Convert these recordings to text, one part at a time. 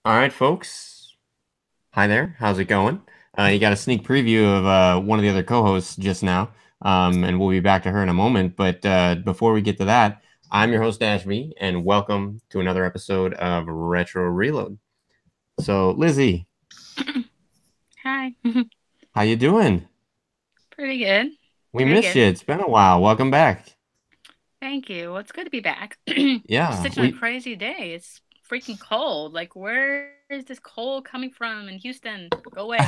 All right, folks. Hi there. How's it going? You got a sneak preview of one of the other co-hosts just now, and we'll be back to her in a moment. But before we get to that, I'm your host Ashby, and welcome to another episode of Retro Reload. So, Lizzy, Hi. how you doing? Pretty good. We Pretty missed you. good. It's been a while. Welcome back. Thank you. Well, it's good to be back. Yeah, Such a we crazy day. It's freaking cold. Like, where is this cold coming from in Houston? Go away.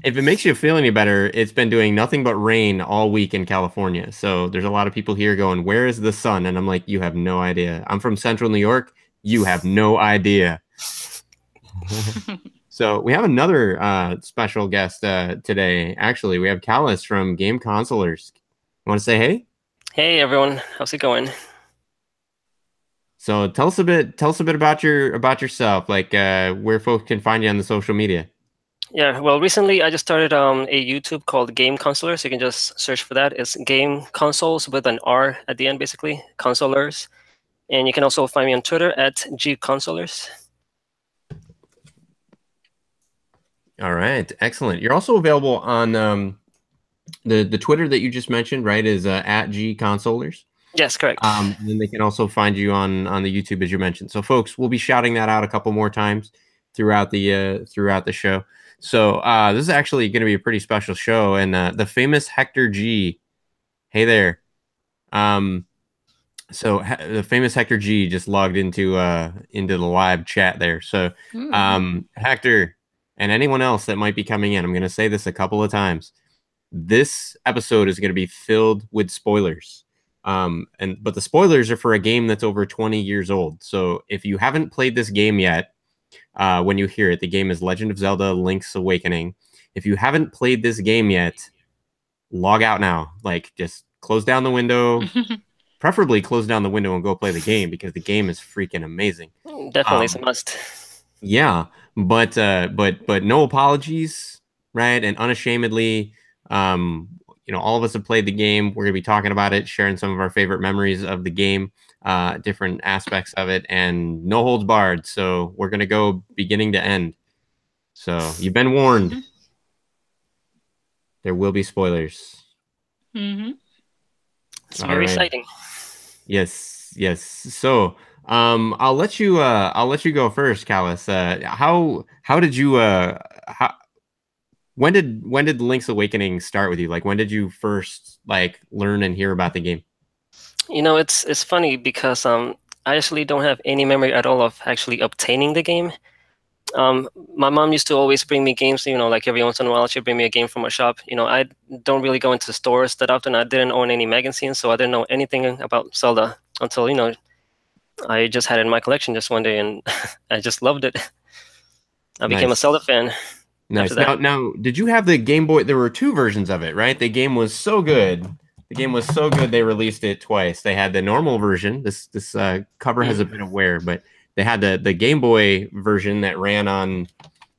If it makes you feel any better, it's been doing nothing but rain all week in California. So there's a lot of people here going, "Where is the sun?" And I'm like, "You have no idea. I'm from Central New York. You have no idea." So we have another special guest today. Actually, we have Callus from Game Consolers. Want to say hey? Hey everyone, how's it going? So tell us a bit about yourself, like where folks can find you on the social media. Yeah, well, recently I just started a YouTube called Game Consolers. You can just search for that. It's Game Consoles with an R at the end, basically, Consolers. And you can also find me on Twitter at GConsolers. All right, excellent. You're also available on the Twitter that you just mentioned, right? Is at G Consolers. Yes, correct. And then they can also find you on the YouTube as you mentioned. So, folks, we'll be shouting that out a couple more times throughout the show. So, this is actually going to be a pretty special show, and the famous Hector G. Hey there. Um, the famous Hector G just logged into the live chat there. So, Hmm. Hector and anyone else that might be coming in, I'm going to say this a couple of times. This episode is going to be filled with spoilers. But the spoilers are for a game that's over 20 years old. So if you haven't played this game yet, when you hear it, the game is Legend of Zelda Link's Awakening. If you haven't played this game yet, log out now. Like, just close down the window, preferably close down the window and go play the game because the game is freaking amazing. Definitely it's a Um, must. yeah, but no apologies, right? And unashamedly, um, all of us have played the game. We're gonna be talking about it, sharing some of our favorite memories of the game, different aspects of it, and no holds barred. So we're gonna go beginning to end. So you've been warned. Hmm. There will be spoilers. Hmm. It's All very right. exciting. Yes, yes. So, I'll let you go first, Callus. How did you how when did Link's Awakening start with you? Like when did you first like learn and hear about the game? It's funny because I actually don't have any memory at all of actually obtaining the game. Um, my mom used to always bring me games, like every once in a while she'd bring me a game from a shop. I don't really go into stores that often. I didn't own any magazines, so I didn't know anything about Zelda until, I just had it in my collection just one day and I just loved it. I became a Zelda Nice. fan after Nice. that. Now, did you have the Game Boy? There were two versions of it, right? The game was so good. The game was so good they released it twice. They had the normal version. This cover has a Mm. bit of wear, but they had the Game Boy version that ran on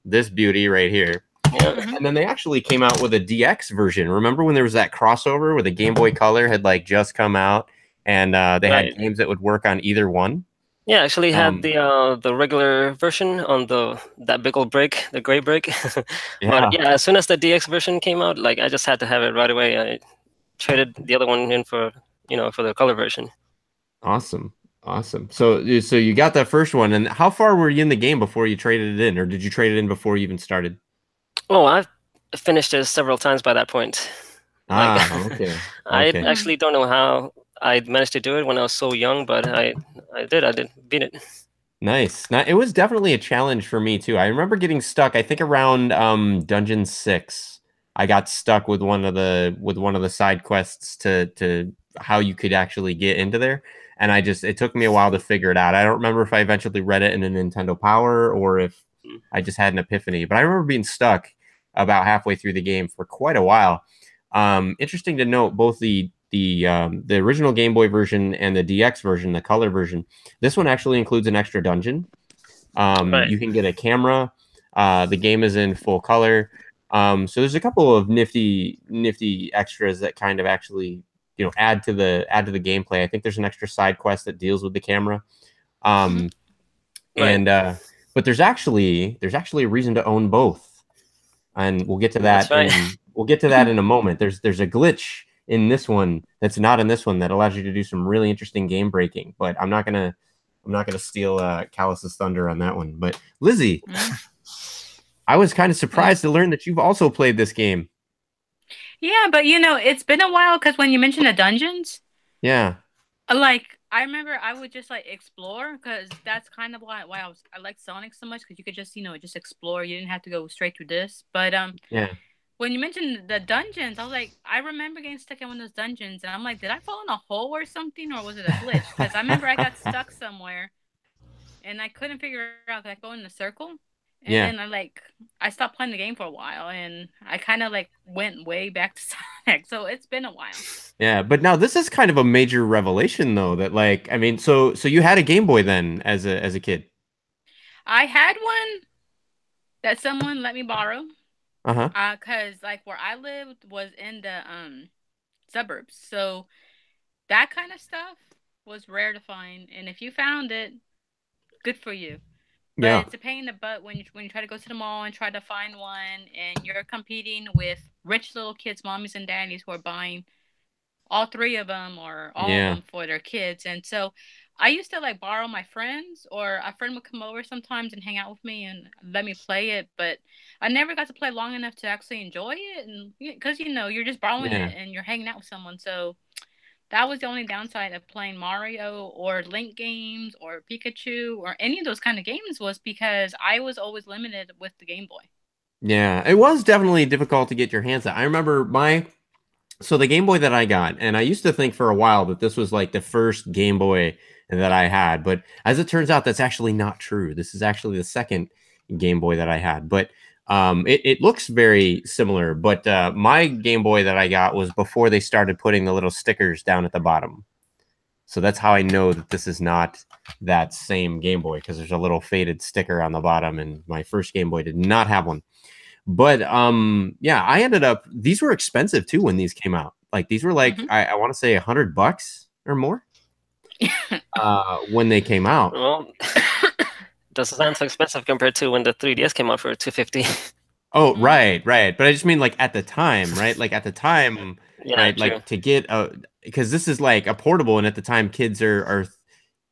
this beauty right here. Yeah, Hmm. And then they actually came out with a DX version. Remember when there was that crossover where the Game Boy Color had like just come out and they had right. games that would work on either one? Yeah, I actually had Um, the regular version on that big old brick, the gray brick. But yeah, yeah, as soon as the DX version came out, like I just had to have it right away. I traded the other one in for the color version. awesome, awesome. So you got that first one, and how far were you in the game before you traded it in, or did you trade it in before you even started? Oh, I've finished it several times by that point. Like Ah, okay, I okay, Hmm. actually don't know how I managed to do it when I was so young, but I did beat it. nice. Now, it was definitely a challenge for me too. I remember getting stuck. I think around Dungeon 6. I got stuck with one of the side quests to how you could actually get into there, and it took me a while to figure it out. I don't remember if I eventually read it in a Nintendo Power or if I just had an epiphany, but I remember being stuck about halfway through the game for quite a while. Interesting to note, both the original Game Boy version and the DX version, the color version. This one actually includes an extra dungeon. Right. You can get a camera. The game is in full color. So there's a couple of nifty extras that kind of actually add to the gameplay. I think there's an extra side quest that deals with the camera. Hmm. Um, Right. and But there's actually a reason to own both, and we'll get to That's that right. in a moment. There's a glitch in this one that's not in this one that allows you to do some really interesting game breaking. But I'm not gonna steal Callus's thunder on that one. But Lizzy, I was kind of surprised to learn that you've also played this game. Yeah, but it's been a while because when you mentioned the dungeons, Yeah, like I remember I would just like explore because that's kind of why I like Sonic so much because you could just just explore. You didn't have to go straight through this. But yeah. when you mentioned the dungeons, I was like, I remember getting stuck in one of those dungeons, and I'm like, did I fall in a hole or something, or was it a glitch? Because I remember I got stuck somewhere, and I couldn't figure out like going in a circle, and Yeah. then I stopped playing the game for a while, and I kind of like went way back to Sonic. So it's been a while. Yeah, but now this is kind of a major revelation though that like I mean so you had a Game Boy then as a kid. I had one that someone let me borrow, Uh-huh. cause like where I lived was in the suburbs, so that kind of stuff was rare to find, and if you found it, good for you. But Yeah. it's a pain in the butt when you try to go to the mall and try to find one, and you're competing with rich little kids, mommies and daddies who are buying all three of them or all of Yeah. them for their kids. And so I used to like borrow my friends, or a friend would come over sometimes and hang out with me and let me play it, but I never got to play long enough to actually enjoy it. And because you're just borrowing Yeah. it and you're hanging out with someone, so that was the only downside of playing Mario or Link games or Pikachu or any of those kind of games, was because I was always limited with the Game Boy. Yeah. It was definitely difficult to get your hands on. I remember the Game Boy that I got, and I used to think for a while that this was like the first Game Boy that I had, but as it turns out, that's actually not true. This is actually the second Game Boy that I had, but it looks very similar. But my Game Boy that I got was before they started putting the little stickers down at the bottom. So that's how I know that this is not that same Game Boy because there's a little faded sticker on the bottom, and my first Game Boy did not have one. But yeah, I ended up these were expensive too when these came out. Like these were like Hmm. I want to say $100 or more when they came out. Well, doesn't sound so expensive compared to when the 3DS came out for 250. Oh, Hmm. right. But I just mean like at the time, right? Like at the time, Yeah, right? true. Like to get a because this is like a portable, and at the time, kids are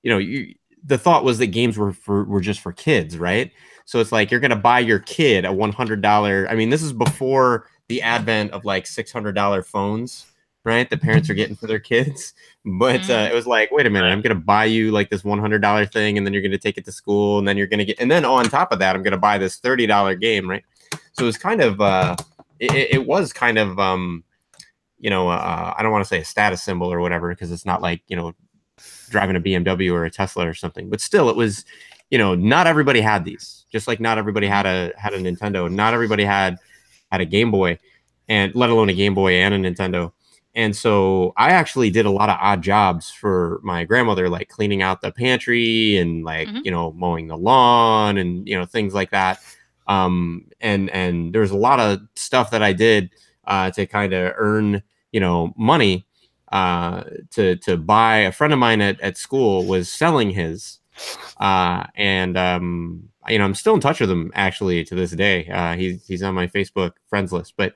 the thought was that games were just for kids, right? So it's like you're gonna buy your kid a $100. I mean, this is before the advent of like $600 phones, right? The parents are getting for their kids, but Hmm. it was like, wait a minute, Right. I'm gonna buy you like this $100 thing, and then you're gonna take it to school, and then you're gonna get, and then on top of that, I'm gonna buy this $30 game, right? So it's kind of it was kind of I don't want to say a status symbol or whatever because it's not like driving a BMW or a Tesla or something, but still it was not everybody had these, just like not everybody Hmm. had a Nintendo, not everybody had a Game Boy, and let alone a Game Boy and a Nintendo. And so I actually did a lot of odd jobs for my grandmother, like cleaning out the pantry and like Hmm. mowing the lawn and things like that. And there's a lot of stuff that I did to kind of earn money to buy. A friend of mine at school was selling his and I'm still in touch with him actually to this day. He's on my Facebook friends list, but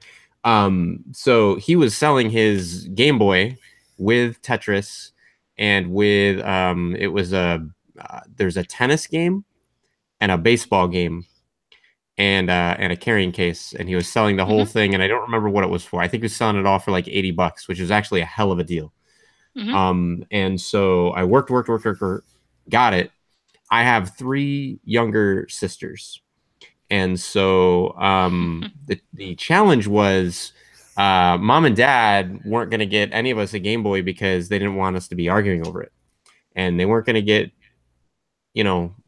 so he was selling his Game Boy with Tetris and with it was there's a tennis game and a baseball game and a carrying case, and he was selling the whole Hmm. thing, and I don't remember what it was for. I think he was selling it all for like $80, which was actually a hell of a deal. Hmm. And so I worked, got it. I have three younger sisters. And so the challenge was mom and dad weren't going to get any of us a Game Boy because they didn't want us to be arguing over it. And they weren't going to get,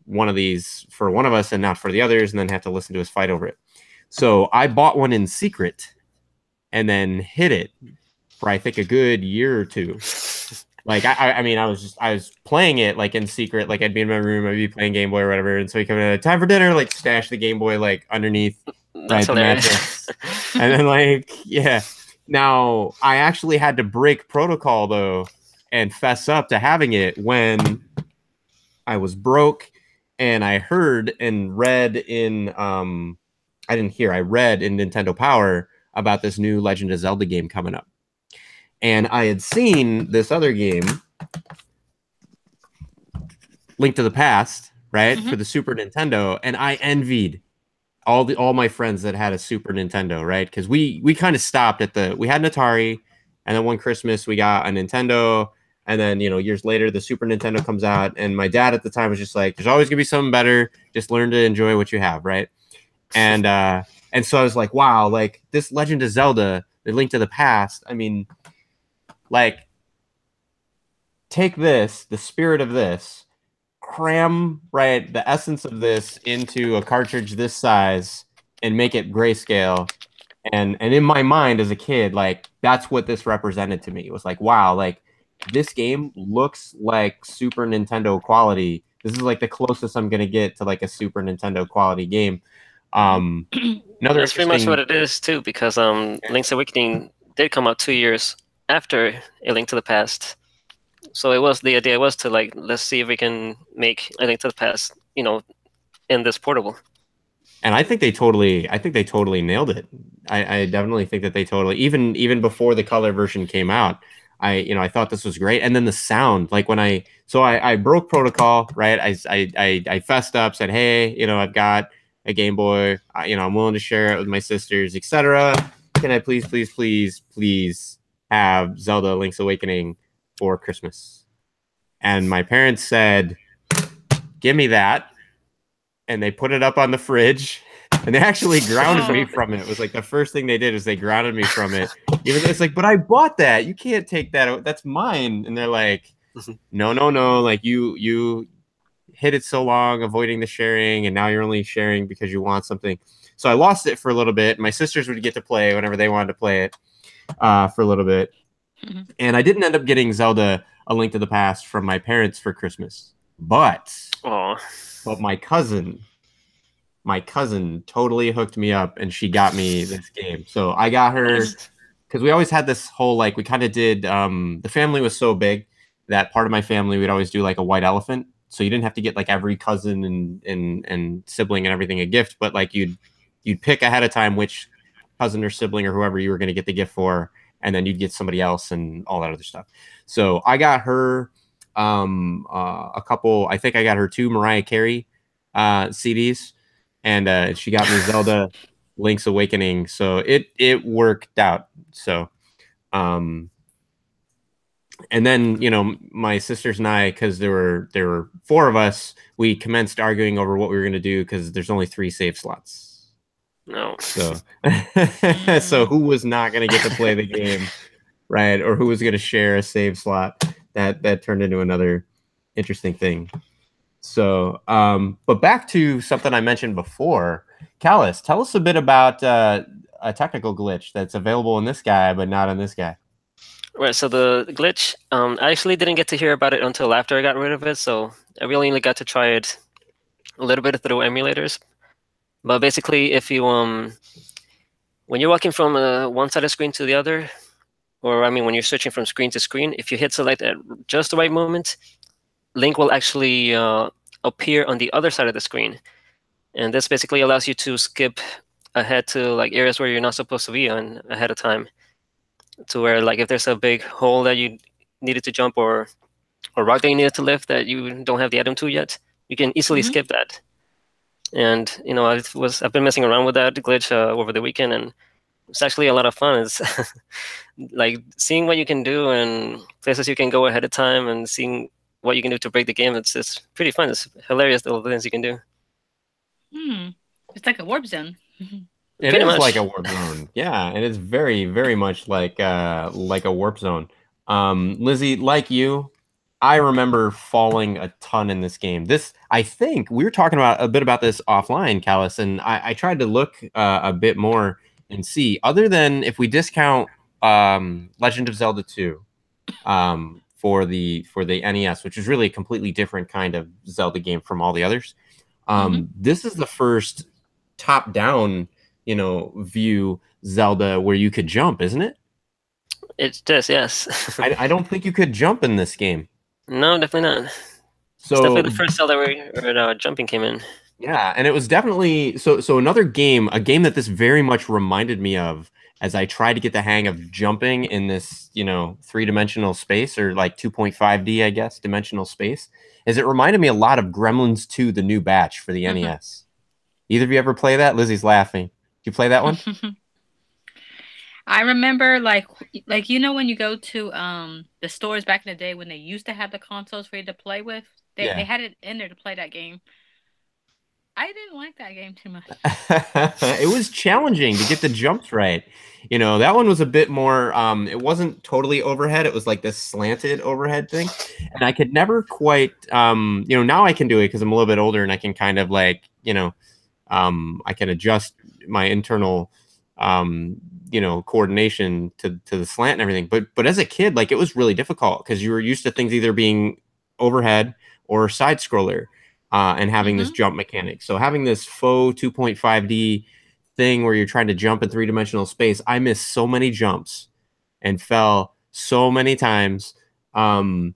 one of these for one of us and not for the others, and then have to listen to us fight over it. So I bought one in secret and then hid it for I think a good year or two. Like I mean, I was playing it like in secret. Like I'd be in my room, I'd be playing Game Boy or whatever, and so he come in, time for dinner, like stash the Game Boy like underneath, That's right, the hilarious. mattress, and then like yeah. Now I actually had to break protocol though and fess up to having it when I was broke and I heard and read in I didn't hear, I read in Nintendo Power about this new Legend of Zelda game coming up. And I had seen this other game, Link to the Past, right, for the Super Nintendo, and I envied all my friends that had a Super Nintendo, right? Because we kind of stopped at we had an Atari, and then one Christmas we got a Nintendo, and then years later the Super Nintendo comes out, and my dad at the time was just like, "There's always gonna be something better. Just learn to enjoy what you have, right?" And so I was like, "Wow, like this Legend of Zelda, the Link to the Past. I mean, like, take this, the spirit of this." Cram the essence of this into a cartridge this size and make it grayscale, and in my mind as a kid, like that's what this represented to me. It was like, wow, like this game looks like Super Nintendo quality. This is like the closest I'm gonna get to like a Super Nintendo quality game. Another That's pretty much what interesting, it is too, because Link's Awakening did come out 2 years after A Link to the Past. So the idea was to like, let's see if we can make A Link to the Past, in this portable. and I think they totally nailed it. I definitely think that they totally, even before the color version came out, I thought this was great. And then the sound, like when I broke protocol, right? I fessed up, said, hey, I've got a Game Boy, I'm willing to share it with my sisters, etc. Can I please have Zelda Link's Awakening for Christmas? And my parents said, give me that. And they put it up on the fridge, and they actually grounded me from it. It was like the first thing they did is they grounded me from it. Even though it's like, but I bought that. You can't take that. That's mine. And they're like, no. Like you hid it so long, avoiding the sharing, and now you're only sharing because you want something. So I lost it for a little bit. My sisters would get to play whenever they wanted to play it for a little bit. And I didn't end up getting Zelda A Link to the Past from my parents for Christmas. But my cousin totally hooked me up, and she got me this game. So I got her, because we always had this whole, like, we kind of did, the family was so big that part of my family, we'd always do like a white elephant. So you didn't have to get like every cousin and sibling and everything a gift, but like you'd pick ahead of time which cousin or sibling or whoever you were going to get the gift for, and then you'd get somebody else and all that other stuff. So I got her a couple, I think I got her 2 Mariah Carey CDs, and she got me Zelda Link's Awakening. So it worked out. So and then my sisters and I, because there were 4 of us, we commenced arguing over what we were going to do, because there's only 3 save slots. No. So so who was not going to get to play the game, right? Or who was going to share a save slot? That turned into another interesting thing. So, but back to something I mentioned before, Callus, tell us a bit about a technical glitch that's available in this guy, but not in this guy. Right, so the glitch, I actually didn't get to hear about it until after I got rid of it, so I really only got to try it a little bit through emulators. But basically, if you when you're walking from one side of the screen to the other, or I mean when you're switching from screen to screen, if you hit select at just the right moment, Link will actually appear on the other side of the screen. And this basically allows you to skip ahead to like areas where you're not supposed to be on ahead of time. To where, like, if there's a big hole that you needed to jump, or rock that you needed to lift that you don't have the item to yet, you can easily skip that. And I've been messing around with that glitch over the weekend, and it's actually a lot of fun. It's like seeing what you can do and places you can go ahead of time, and seeing what you can do to break the game. It's pretty fun. It's hilarious, the little things you can do. It's like a warp zone. It is like a warp zone, yeah, and it's very, very much like a warp zone. Lizzy, like you, I remember falling a ton in this game. I think we were talking about a bit about this offline, Callus, and I tried to look a bit more and see. Other than if we discount Legend of Zelda 2 for the NES, which is really a completely different kind of Zelda game from all the others. This is the first top-down view Zelda where you could jump, isn't it? It does, yes. I don't think you could jump in this game. No, definitely not. It's definitely So the first Zelda where jumping came in. yeah, and it was definitely so another game, a game that this very much reminded me of as I tried to get the hang of jumping in this, three-dimensional space, or like 2.5D, I guess, dimensional space, is it reminded me a lot of Gremlins 2, the new batch for the NES. Either of you ever play that? Lizzie's laughing. Did you play that one? I remember like when you go to the stores back in the day when they used to have the consoles for you to play with, they Yeah. had it in there to play that game. I didn't like that game too much. It was challenging to get the jumps right. That one was a bit more, it wasn't totally overhead. It was like this slanted overhead thing. And I could never quite, now I can do it because I'm a little bit older and I can kind of like, I can adjust my internal, coordination to the slant and everything. But as a kid, like, it was really difficult because you were used to things either being overhead or side scroller, and having this jump mechanic. So having this faux 2.5D thing where you're trying to jump in three-dimensional space, I missed so many jumps and fell so many times. And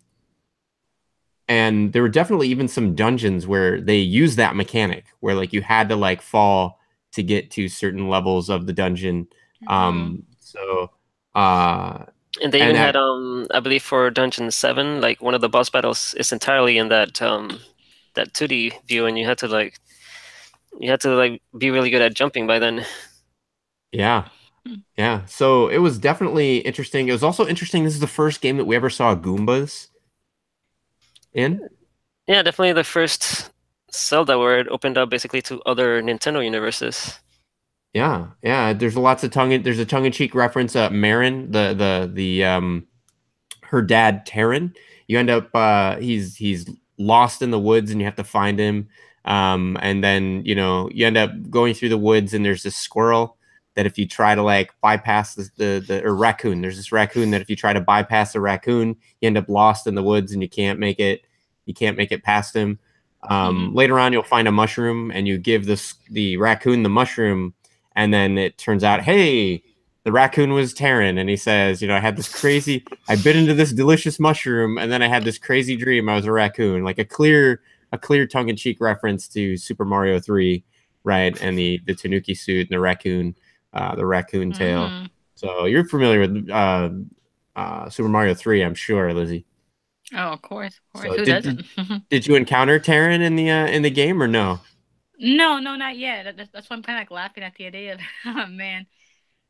there were definitely even some dungeons where they used that mechanic where like you had to like fall to get to certain levels of the dungeon. So And they even and had I believe for Dungeon 7, like one of the boss battles is entirely in that 2D view, and you had to be really good at jumping by then. yeah. Yeah. So it was definitely interesting. It was also interesting. This is the first game that we ever saw Goombas in. Yeah, definitely the first Zelda where it opened up basically to other Nintendo universes. Yeah. Yeah. There's there's a tongue-in-cheek reference. Marin, her dad Taryn. You end up he's lost in the woods and you have to find him. And then you end up going through the woods and there's this squirrel that if you try to like bypass or raccoon, there's this raccoon that if you try to bypass the raccoon, you end up lost in the woods and you can't make it past him. Later on, you'll find a mushroom and you give the raccoon the mushroom, and then it turns out, hey, the raccoon was Taryn, and he says, I bit into this delicious mushroom, and then I had this crazy dream I was a raccoon, like a clear tongue-in-cheek reference to Super Mario 3, right? And the Tanuki suit and the raccoon tail. So you're familiar with Super Mario 3, I'm sure, Lizzie. Oh, of course. So Who doesn't? did you encounter Taryn in the game or no? No, not yet. That's why I'm kind of like laughing at the idea of, oh man,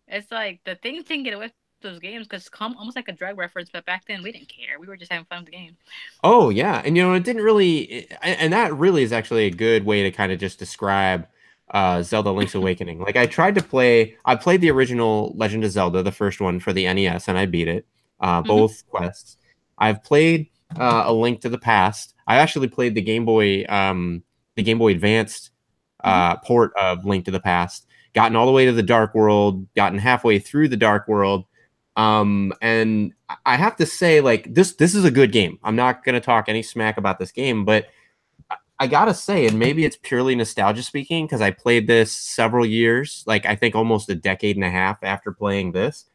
it's like the things didn't get away with those games because it's almost like a drug reference, but back then we didn't care. We were just having fun with the game. Oh yeah, and it didn't really, and that really is actually a good way to kind of just describe Zelda Link's Awakening. Like I played the original Legend of Zelda, the first one for the NES, and I beat it, both quests. I've played A Link to the Past. I actually played the Game Boy Advanced port of Link to the Past. Gotten all the way to the Dark World, gotten halfway through the Dark World, and I have to say, like, this is a good game. I'm not gonna talk any smack about this game, but I gotta say, and maybe it's purely nostalgia speaking, because I played this several years, like I think almost a decade and a half after playing this.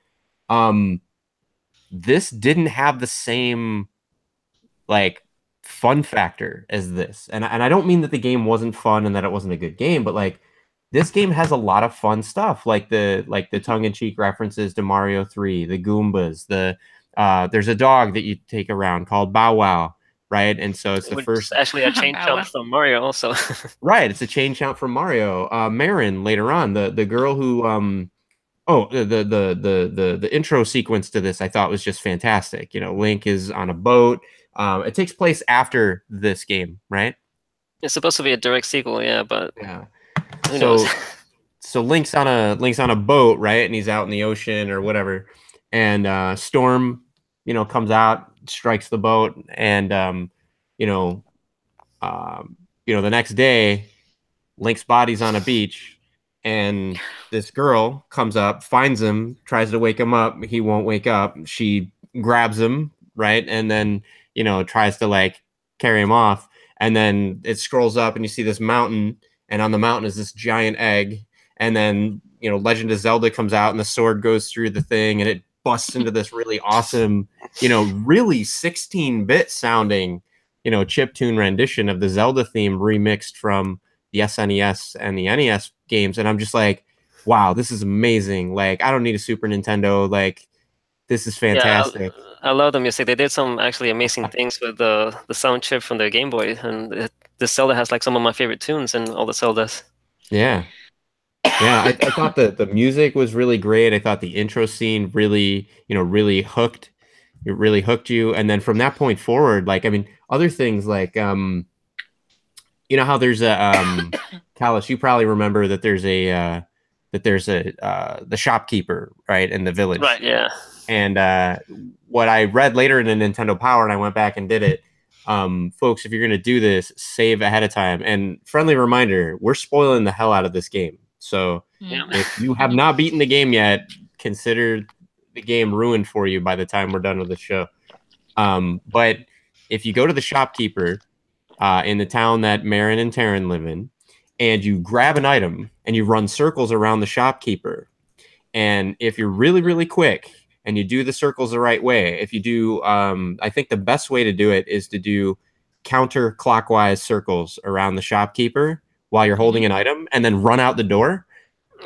This didn't have the same like fun factor as this. And I don't mean that the game wasn't fun and that it wasn't a good game, but like this game has a lot of fun stuff, like the tongue-in-cheek references to Mario 3, the Goombas, there's a dog that you take around called Bow Wow, right? And so it's the Which first is actually a chain jump from Mario also. right, it's a chain jump from Mario. Marin later on, the girl who the intro sequence to this I thought was just fantastic. Link is on a boat. It takes place after this game, right? It's supposed to be a direct sequel, yeah, but Yeah. who knows? So Link's on a boat, right? And he's out in the ocean or whatever. And Storm, comes out, strikes the boat, and you know, the next day, Link's body's on a beach, and this girl comes up, finds him, tries to wake him up. He won't wake up. She grabs him, right? And then, tries to like carry him off. And then it scrolls up and you see this mountain, and on the mountain is this giant egg. And then, Legend of Zelda comes out and the sword goes through the thing and it busts into this really awesome, really 16-bit sounding chiptune rendition of the Zelda theme remixed from the SNES and the NES games, and I'm just like, wow, this is amazing. Like, I don't need a Super Nintendo. Like, this is Yeah, fantastic. I love the music. They did some actually amazing things with the sound chip from the Game Boy, and this Zelda has like some of my favorite tunes in all the Zeldas. Yeah. Yeah, I thought the music was really great. I thought the intro scene really, really hooked. It really hooked you. And then from that point forward, like, I mean, other things like, how there's a, Callus, you probably remember that there's the shopkeeper, right, in the Right, village. yeah. And what I read later in the Nintendo Power, and I went back and did it, folks, if you're going to do this, save ahead of time. And friendly reminder, we're spoiling the hell out of this game. So Yeah. if you have not beaten the game yet, consider the game ruined for you by the time we're done with the show. But if you go to the shopkeeper in the town that Marin and Taryn live in, and you grab an item and you run circles around the shopkeeper, and if you're really, really quick and you do the circles the right way, if you do, I think the best way to do it is to do counterclockwise circles around the shopkeeper while you're holding an item and then run out the door.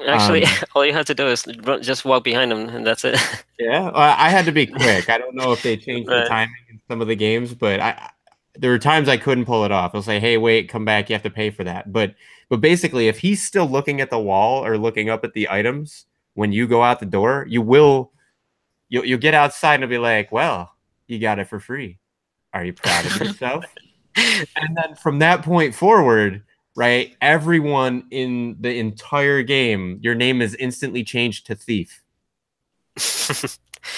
Actually, all you have to do is just walk behind them, and that's it. Yeah, I had to be quick. I don't know if they changed the Right. timing in some of the games, but there were times I couldn't pull it off. I'll say, "Hey, wait, come back. You have to pay for that." But basically, if he's still looking at the wall or looking up at the items when you go out the door, you'll get outside and be like, "Well, you got it for free. Are you proud of yourself?" And then from that point forward, right, everyone in the entire game, your name is instantly changed to Thief.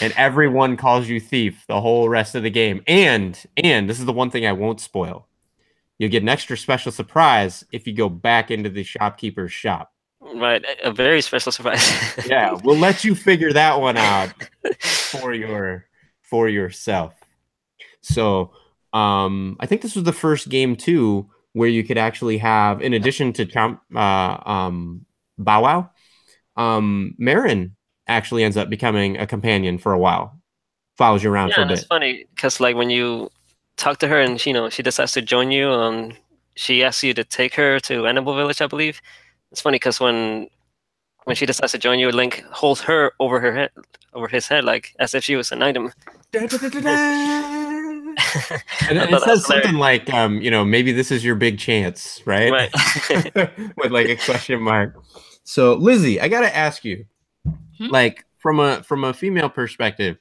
And everyone calls you Thief the whole rest of the game. And this is the one thing I won't spoil. You'll get an extra special surprise if you go back into the shopkeeper's shop. Right, a very special surprise. Yeah, we'll let you figure that one out for yourself. So, I think this was the first game too where you could actually have, in addition to Bow Wow, Marin actually ends up becoming a companion for a while. Follows you around for a Yeah, bit. it's funny because like when you talk to her and she decides to join you, she asks you to take her to Animal Village, I believe. It's funny because when she decides to join you, Link holds her over his head, like as if she was an item. And I it thought that was says something like, maybe this is your big chance, right? Right. With like a question mark. So, Lizzy, I gotta ask you, like from a female perspective,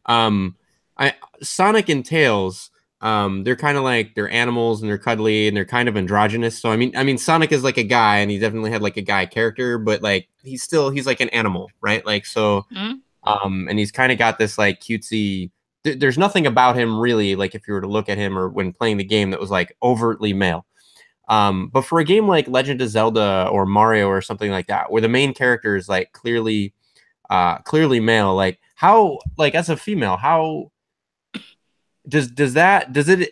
Sonic and Tails, they're kind of like, they're animals and they're cuddly and they're kind of androgynous. So I mean, Sonic is like a guy and he definitely had like a guy character, but like he's like an animal, right? Like so, and he's kind of got this like cutesy. There's nothing about him really, like if you were to look at him or when playing the game, that was like overtly male. But for a game like Legend of Zelda or Mario or something like that, where the main character is like clearly male, like how, like as a female, how does it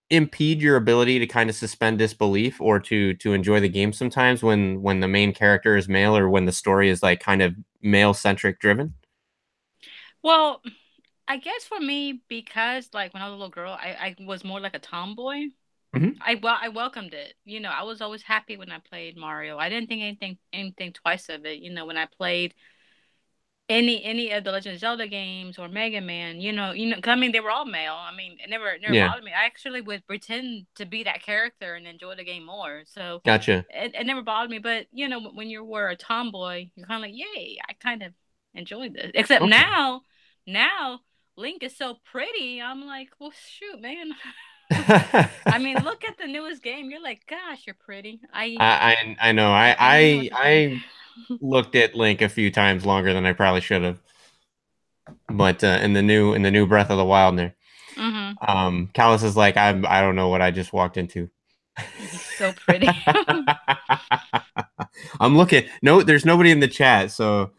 impede your ability to kind of suspend disbelief or to enjoy the game sometimes when the main character is male or when the story is like kind of male centric driven? Well, I guess for me, because like when I was a little girl, I was more like a tomboy. I welcomed it. I was always happy when I played Mario. I didn't think anything twice of it. When I played any of the Legend of Zelda games or Mega Man, 'cause, I mean they were all male. I mean it never Yeah. bothered me. I actually would pretend to be that character and enjoy the game more. So Gotcha. it never bothered me. But when you were a tomboy, you're kind of like, yay! I kind of enjoyed this. Except Okay. now Link is so pretty. I'm like, well, shoot, man. I mean, look at the newest game. You're like, gosh, you're pretty. I know. I looked at Link a few times longer than I probably should have. But in the new Breath of the Wild there. Callus is like, I don't know what I just walked into. He's so pretty. I'm looking. No, there's nobody in the chat, so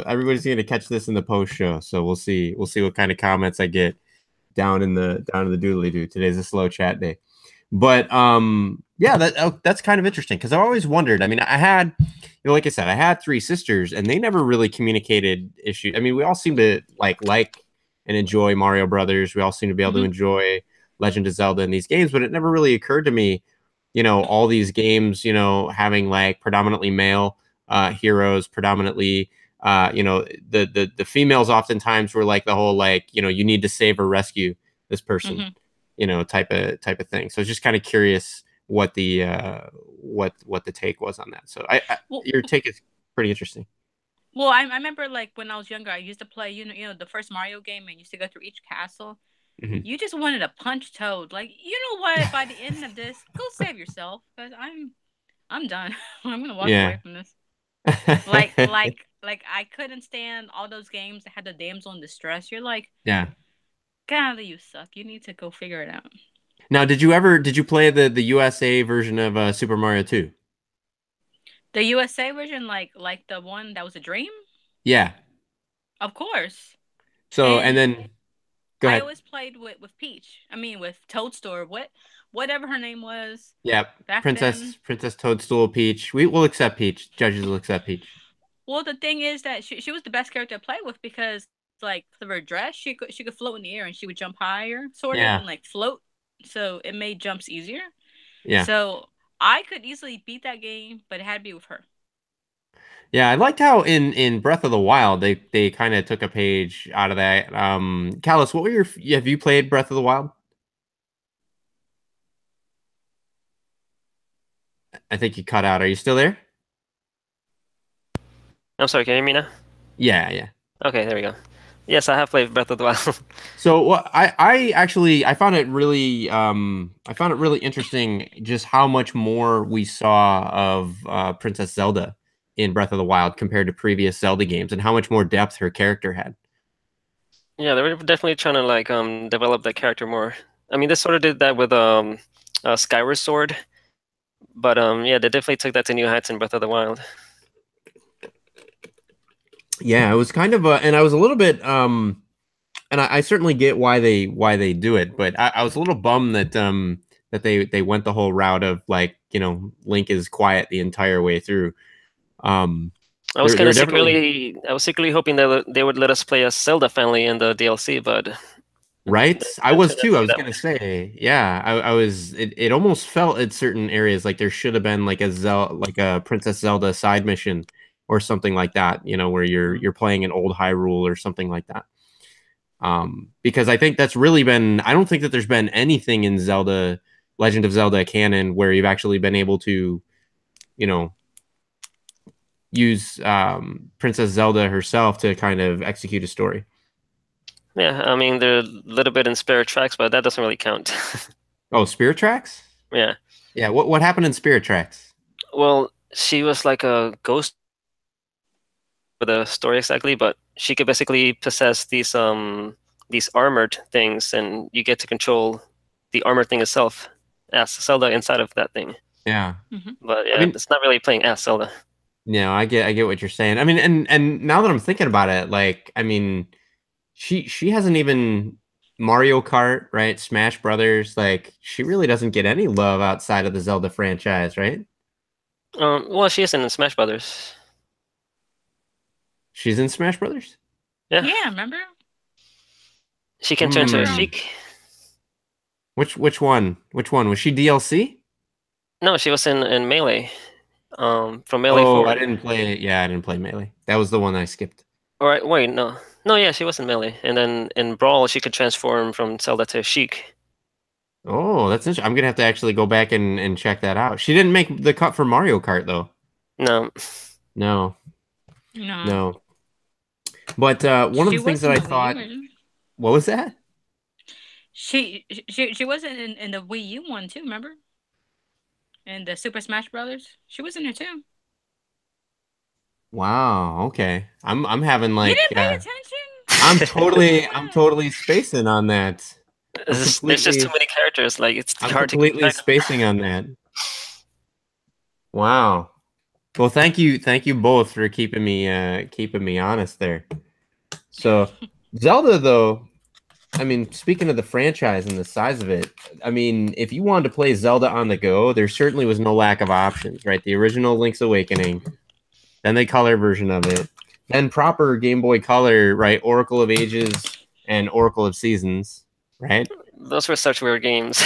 everybody's gonna catch this in the post show. So we'll see what kind of comments I get down in the doodly doo. Today's a slow chat day. But yeah, that's kind of interesting because I've always wondered. I mean, I had, like I said, I had three sisters and they never really communicated issues. I mean, we all seem to like and enjoy Mario Brothers. We all seem to be able to enjoy Legend of Zelda in these games, but it never really occurred to me, all these games, having like predominantly male heroes, predominantly, the females oftentimes were like the whole like, you need to save or rescue this person, type of thing. So I was just kind of curious what the what the take was on that. So Well, your take is pretty interesting. well, I remember like when I was younger, I used to play, the first Mario game, and used to go through each castle. Mhm. You just wanted to punch Toad. Like, you know what? By the end of this, go save yourself, because I'm done. I'm gonna walk Yeah. away from this. Like I couldn't stand all those games that had the damsel in distress. You're like, Yeah. golly, you suck. You need to go figure it out. Now, did you play the USA version of Super Mario 2? The USA version, like the one that was a dream, Yeah. of course. So, and And then go I ahead. always played with Peach. I mean, with Toadstool, whatever her name was Yeah, back then. Princess Toadstool Peach. We will accept Peach. Judges will accept Peach. Well, the thing is that she was the best character to play with because like for her dress, she could float in the air and she would jump higher, sort of, Yeah. and like float. So it made jumps easier. Yeah. So I could easily beat that game, but it had to be with her. Yeah, I liked how in Breath of the Wild they kind of took a page out of that. Callus, what were have you played Breath of the Wild? I think you cut out. Are you still there? I'm sorry, can you hear me now? Yeah, yeah. Okay, there we go. Yes, I have played Breath of the Wild. So what I actually I found it really interesting just how much more we saw of Princess Zelda in Breath of the Wild compared to previous Zelda games and how much more depth her character had. Yeah, they were definitely trying to like develop that character more. I mean, they sort of did that with Skyward Sword, but yeah, they definitely took that to new heights in Breath of the Wild. Yeah, it was kind of and I was a little bit and I certainly get why they do it, but I was a little bummed that they went the whole route of like, Link is quiet the entire way through. I was Definitely secretly hoping that they would let us play as Zelda family in the DLC, but right. I that was turned out too. to I be was that gonna way. say, yeah. I was. It almost felt at certain areas like there should have been like a Princess Zelda side mission or something like that. Where you're playing an old Hyrule or something like that. Because I think that's really been. I don't think that there's been anything in Zelda, Legend of Zelda canon where you've actually been able to, you know, use Princess Zelda herself to kind of execute a story. Yeah, I mean they're a little bit in Spirit Tracks, but that doesn't really count. Oh, Spirit Tracks? Yeah. Yeah, what happened in Spirit Tracks? Well, she was like a ghost for the story exactly, but she could basically possess these armored things, and you get to control the armored thing itself as Zelda inside of that thing. Yeah. But I yeah, mean, it's not really playing as Zelda. I get what you're saying. I mean, and now that I'm thinking about it, like, I mean, she hasn't even Mario Kart, right? Smash Brothers, like she really doesn't get any love outside of the Zelda franchise, right? Well, she is in Smash Brothers. She's in Smash Brothers? Yeah, Yeah, remember? she can turn to a Hmm. Sheik. Which one? Which one? Was she DLC? No, she was in Melee. From Melee Oh, I forward. didn't play it. Yeah, I didn't play Melee. That was the one I skipped. All right, wait, no, no, yeah, she was in Melee, and then in Brawl, she could transform from Zelda to Sheik. Oh, that's interesting. I'm gonna have to actually go back and check that out. She didn't make the cut for Mario Kart though. No, No, No. no. But one of She the things was that in I the Wii U thought, version. what was that? She wasn't in the Wii U one too, remember? In the Super Smash Brothers. She was in there too. Wow. Okay. I'm having You like didn't pay attention? I'm What? totally spacing on that. there's just too many characters. Like it's I'm hard to keep completely track of. spacing on that. Wow. Well, thank you both for keeping me honest there. So, Zelda though, I mean, speaking of the franchise and the size of it, I mean, if you wanted to play Zelda on the go, there certainly was no lack of options, right? The original Link's Awakening, then the color version of it, then proper Game Boy Color, right? Oracle of Ages and Oracle of Seasons, right? those were such weird games.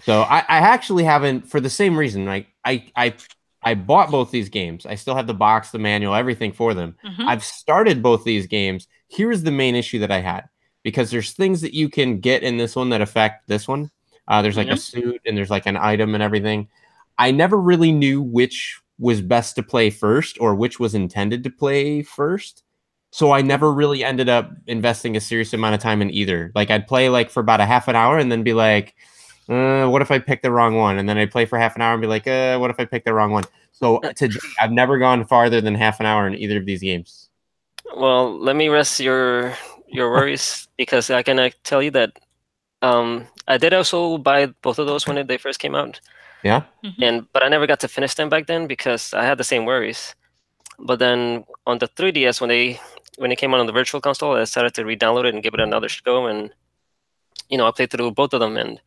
So I actually haven't, for the same reason. Like I bought both these games. I still have the box, the manual, everything for them. Mm-hmm. I've started both these games. Here's the main issue that I had, because there's things that you can get in this one that affect this one. There's like a Mhm. suit and there's like an item and everything. I never really knew which was best to play first or which was intended to play first. So I never really ended up investing a serious amount of time in either. Like I'd play like for about a half an hour and then be like, what if I pick the wrong one? And then I'd play for half an hour and be like, what if I pick the wrong one? So today, I've never gone farther than half an hour in either of these games. Well, let me rest your worries because I can tell you that I did also buy both of those when they first came out, Yeah. and but I never got to finish them back then because I had the same worries. But then on the 3DS when it came out on the Virtual Console, I decided to re-download it and give it another go, and I played through both of them. And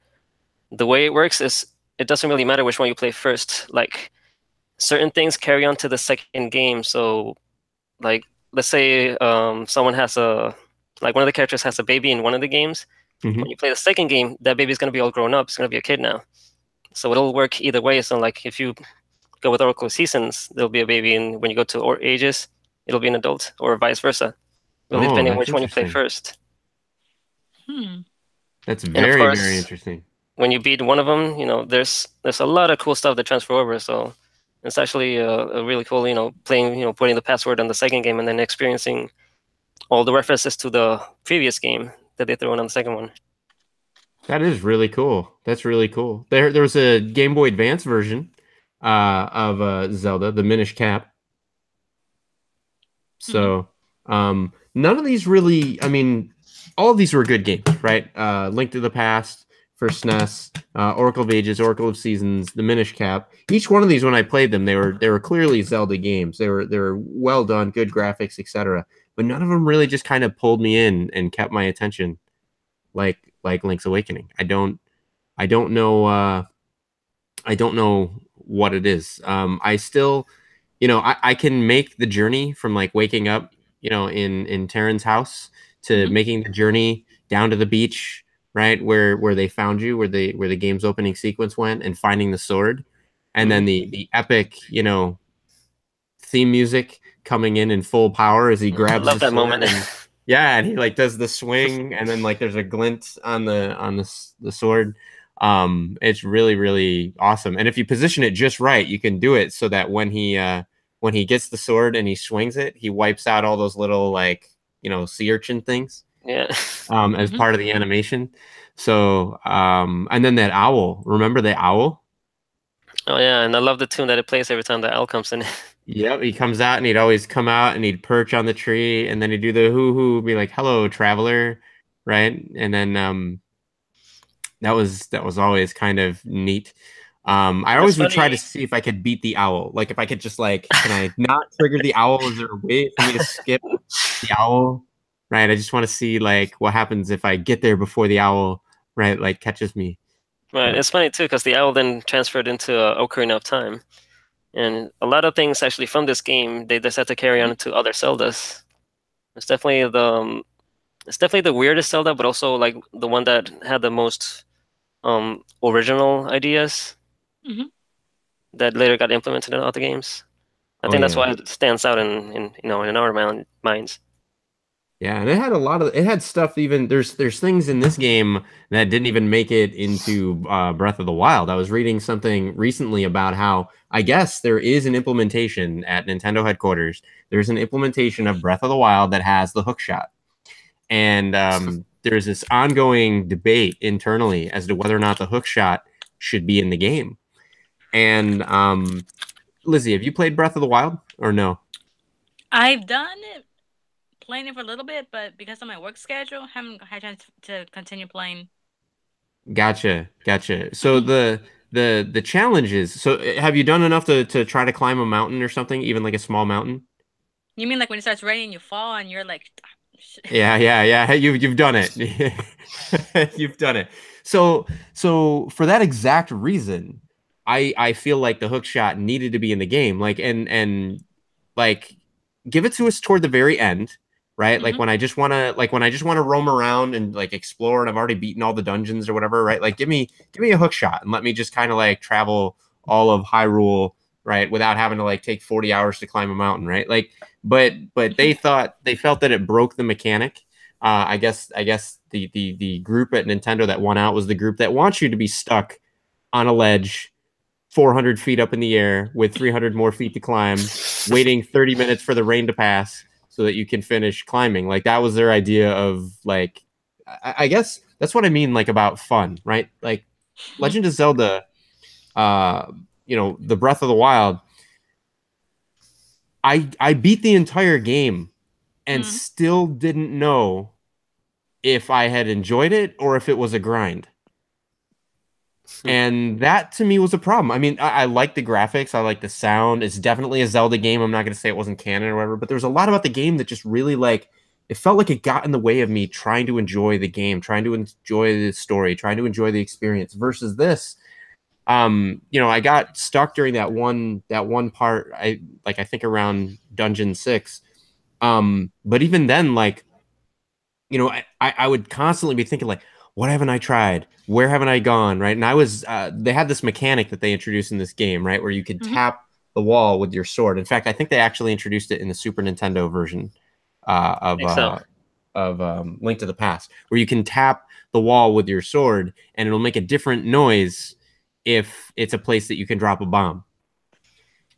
the way it works is it doesn't really matter which one you play first. Like certain things carry on to the second game. So like let's say someone has a like one of the characters has a baby in one of the games. When Hmm. you play the second game, that baby's gonna be all grown up. It's gonna be a kid now. So it'll work either way. So like if you go with Oracle Seasons, there'll be a baby, and when you go to Ages, it'll be an adult, or vice versa. Really Oh, depending on that's which one you play interesting. first. Hmm. That's And of very, very course, interesting. when you beat one of them, there's a lot of cool stuff that transfer over. So it's actually a really cool, playing, putting the password on the second game and then experiencing all the references to the previous game that they threw in on the second one. That is really cool. That's really cool. There was a Game Boy Advance version of Zelda, the Minish Cap. Mm-hmm. So, none of these really, I mean, all of these were good games, right? Link to the Past for SNES, Oracle of Ages, Oracle of Seasons, the Minish Cap. Each one of these, when I played them, they were clearly Zelda games. They were well done, good graphics, etc. But none of them really just kind of pulled me in and kept my attention like Link's Awakening. I don't know I don't know what it is. I still, I can make the journey from like waking up, in Taryn's house to Mm-hmm. making the journey down to the beach, right where they found you, where the game's opening sequence went, and finding the sword, and then Mhm. the epic, theme music coming in full power as he I grabs love the that sword moment. and yeah, and he like does the swing, and then like there's a glint on the sword. It's really, really awesome. And if you position it just right, you can do it so that when he gets the sword and he swings it, he wipes out all those little like sea urchin things Yeah. as Mm-hmm. part of the animation. So and then that owl. Remember the owl? Oh yeah, and I love the tune that it plays every time the owl comes in. Yep, he comes out and he'd always come out and he'd perch on the tree and then he'd do the hoo hoo, be like, "Hello, traveler," right? And then that was always kind of neat. I That's always would try to funny. see if I could beat the owl. Like if I could just like, can I not trigger the owl? Is there a way for me to skip the owl? Right. I just want to see like what happens if I get there before the owl, right, like catches me. Right, But it's funny too because the owl then transferred into Ocarina of Time, and a lot of things actually from this game they just had to carry on to other Zeldas. It's definitely the weirdest Zelda, but also like the one that had the most original ideas Mm-hmm. that later got implemented in other games. I oh think that's yeah. why it stands out in our minds. Yeah, and it had stuff, even there's things in this game that didn't even make it into Breath of the Wild. I was reading something recently about how I guess there is an implementation at Nintendo headquarters. There's an implementation of Breath of the Wild that has the hook shot. And there's this ongoing debate internally as to whether or not the hook shot should be in the game. And Lizzie, have you played Breath of the Wild or no? I've done it, playing it for a little bit, but because of my work schedule, haven't had a chance to continue playing. Gotcha, gotcha. So the challenge is, so have you done enough to try to climb a mountain or something, even like a small mountain? You mean like when it starts raining, you fall and you're like, Yeah, yeah, yeah. Hey, you've done it. You've done it. So for that exact reason, I feel like the hook shot needed to be in the game. Like and like give it to us toward the very end, right? Like when I just want to roam around and like explore and I've already beaten all the dungeons or whatever, right? Like give me a hook shot and let me just kind of like travel all of Hyrule, right? Without having to like take 40 hours to climb a mountain, right? Like but they felt that it broke the mechanic. I guess the group at Nintendo that won out was the group that wants you to be stuck on a ledge 400 feet up in the air with 300 more feet to climb, waiting 30 minutes for the rain to pass so that you can finish climbing. Like that was their idea of like, I guess that's what I mean, like about fun, right? Like Legend of Zelda, the Breath of the Wild. I beat the entire game and still didn't know if I had enjoyed it or if it was a grind. And that to me was a problem. I mean, I like the graphics, I like the sound. It's definitely a Zelda game. I'm not going to say it wasn't canon or whatever, but there was a lot about the game that just really like it felt like it got in the way of me trying to enjoy the game, trying to enjoy the story, trying to enjoy the experience versus this. I got stuck during that one part. I think around Dungeon 6. But even then, like, I would constantly be thinking like, what haven't I tried? Where haven't I gone? Right. And they had this mechanic that they introduced in this game, right? Where you could tap the wall with your sword. In fact, I think they actually introduced it in the Super Nintendo version of Link to the Past, where you can tap the wall with your sword and it'll make a different noise if it's a place that you can drop a bomb.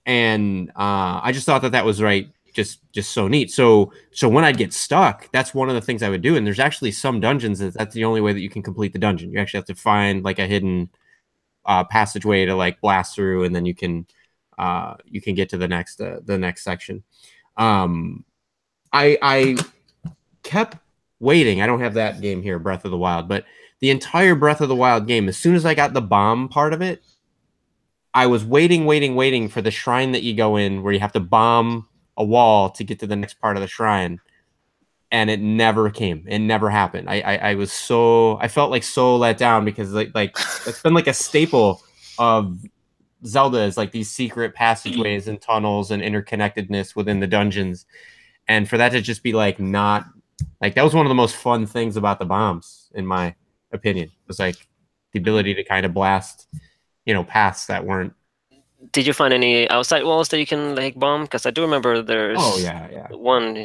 And I just thought that was right. Just so neat. So when I'd get stuck, that's one of the things I would do. And there's actually some dungeons that's the only way that you can complete the dungeon. You actually have to find like a hidden passageway to like blast through, and then you can get to the next section. I kept waiting. I don't have that game here, Breath of the Wild, but the entire Breath of the Wild game, as soon as I got the bomb part of it, I was waiting for the shrine that you go in where you have to bomb a wall to get to the next part of the shrine, and it never came. It never happened. I felt like so let down because like it's been like a staple of Zelda is like these secret passageways and tunnels and interconnectedness within the dungeons, and for that to just be like not like that was one of the most fun things about the bombs in my opinion, was like the ability to kind of blast paths that weren't. Did you find any outside walls that you can like bomb? Because I do remember there's one,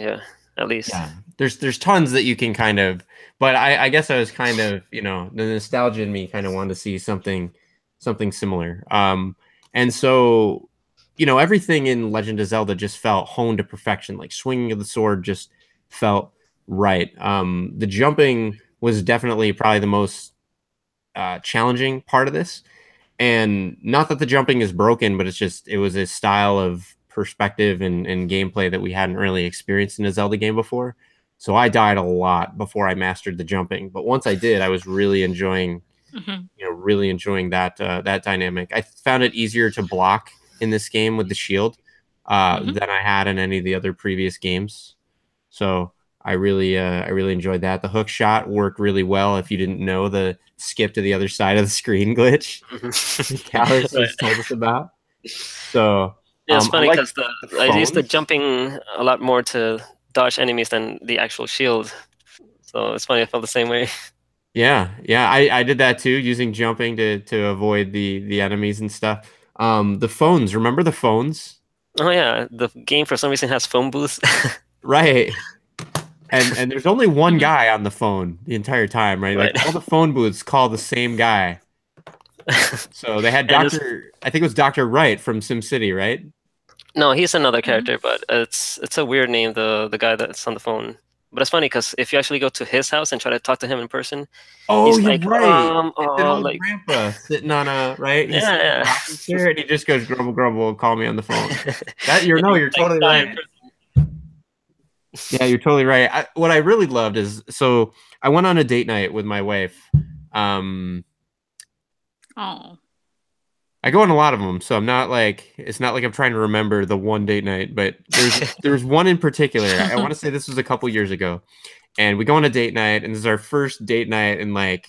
at least. Yeah, there's tons that you can kind of, but I guess I was kind of, the nostalgia in me kind of wanted to see something similar. And so, everything in Legend of Zelda just felt honed to perfection. Like swinging of the sword just felt right. The jumping was definitely probably the most challenging part of this. And not that the jumping is broken, but it was a style of perspective and gameplay that we hadn't really experienced in a Zelda game before. So I died a lot before I mastered the jumping. But once I did, I was really enjoying, that dynamic. I found it easier to block in this game with the shield than I had in any of the other previous games. So I really enjoyed that. The hook shot worked really well. If you didn't know the skip to the other side of the screen glitch, Callus just told us about. So yeah, it's funny because I used the jumping a lot more to dodge enemies than the actual shield. So it's funny, I felt the same way. Yeah, I did that too, using jumping to avoid the enemies and stuff. The phones, remember the phones? Oh yeah, the game for some reason has phone booths. Right. And there's only one guy on the phone the entire time, right? Like all the phone booths call the same guy. So they had I think it was Dr. Wright from SimCity, right? No, he's another character, but it's a weird name, the guy that's on the phone. But it's funny because if you actually go to his house and try to talk to him in person, he's like, right. It's an old grandpa sitting on a right. He's yeah. rocking chair, and he just goes grumble grumble, call me on the phone. You're totally right. Yeah, you're totally right. What I really loved is, so I went on a date night with my wife. I go on a lot of them, so it's not like I'm trying to remember the one date night, but there's one in particular. I want to say this was a couple years ago, and we go on a date night, and this is our first date night in like,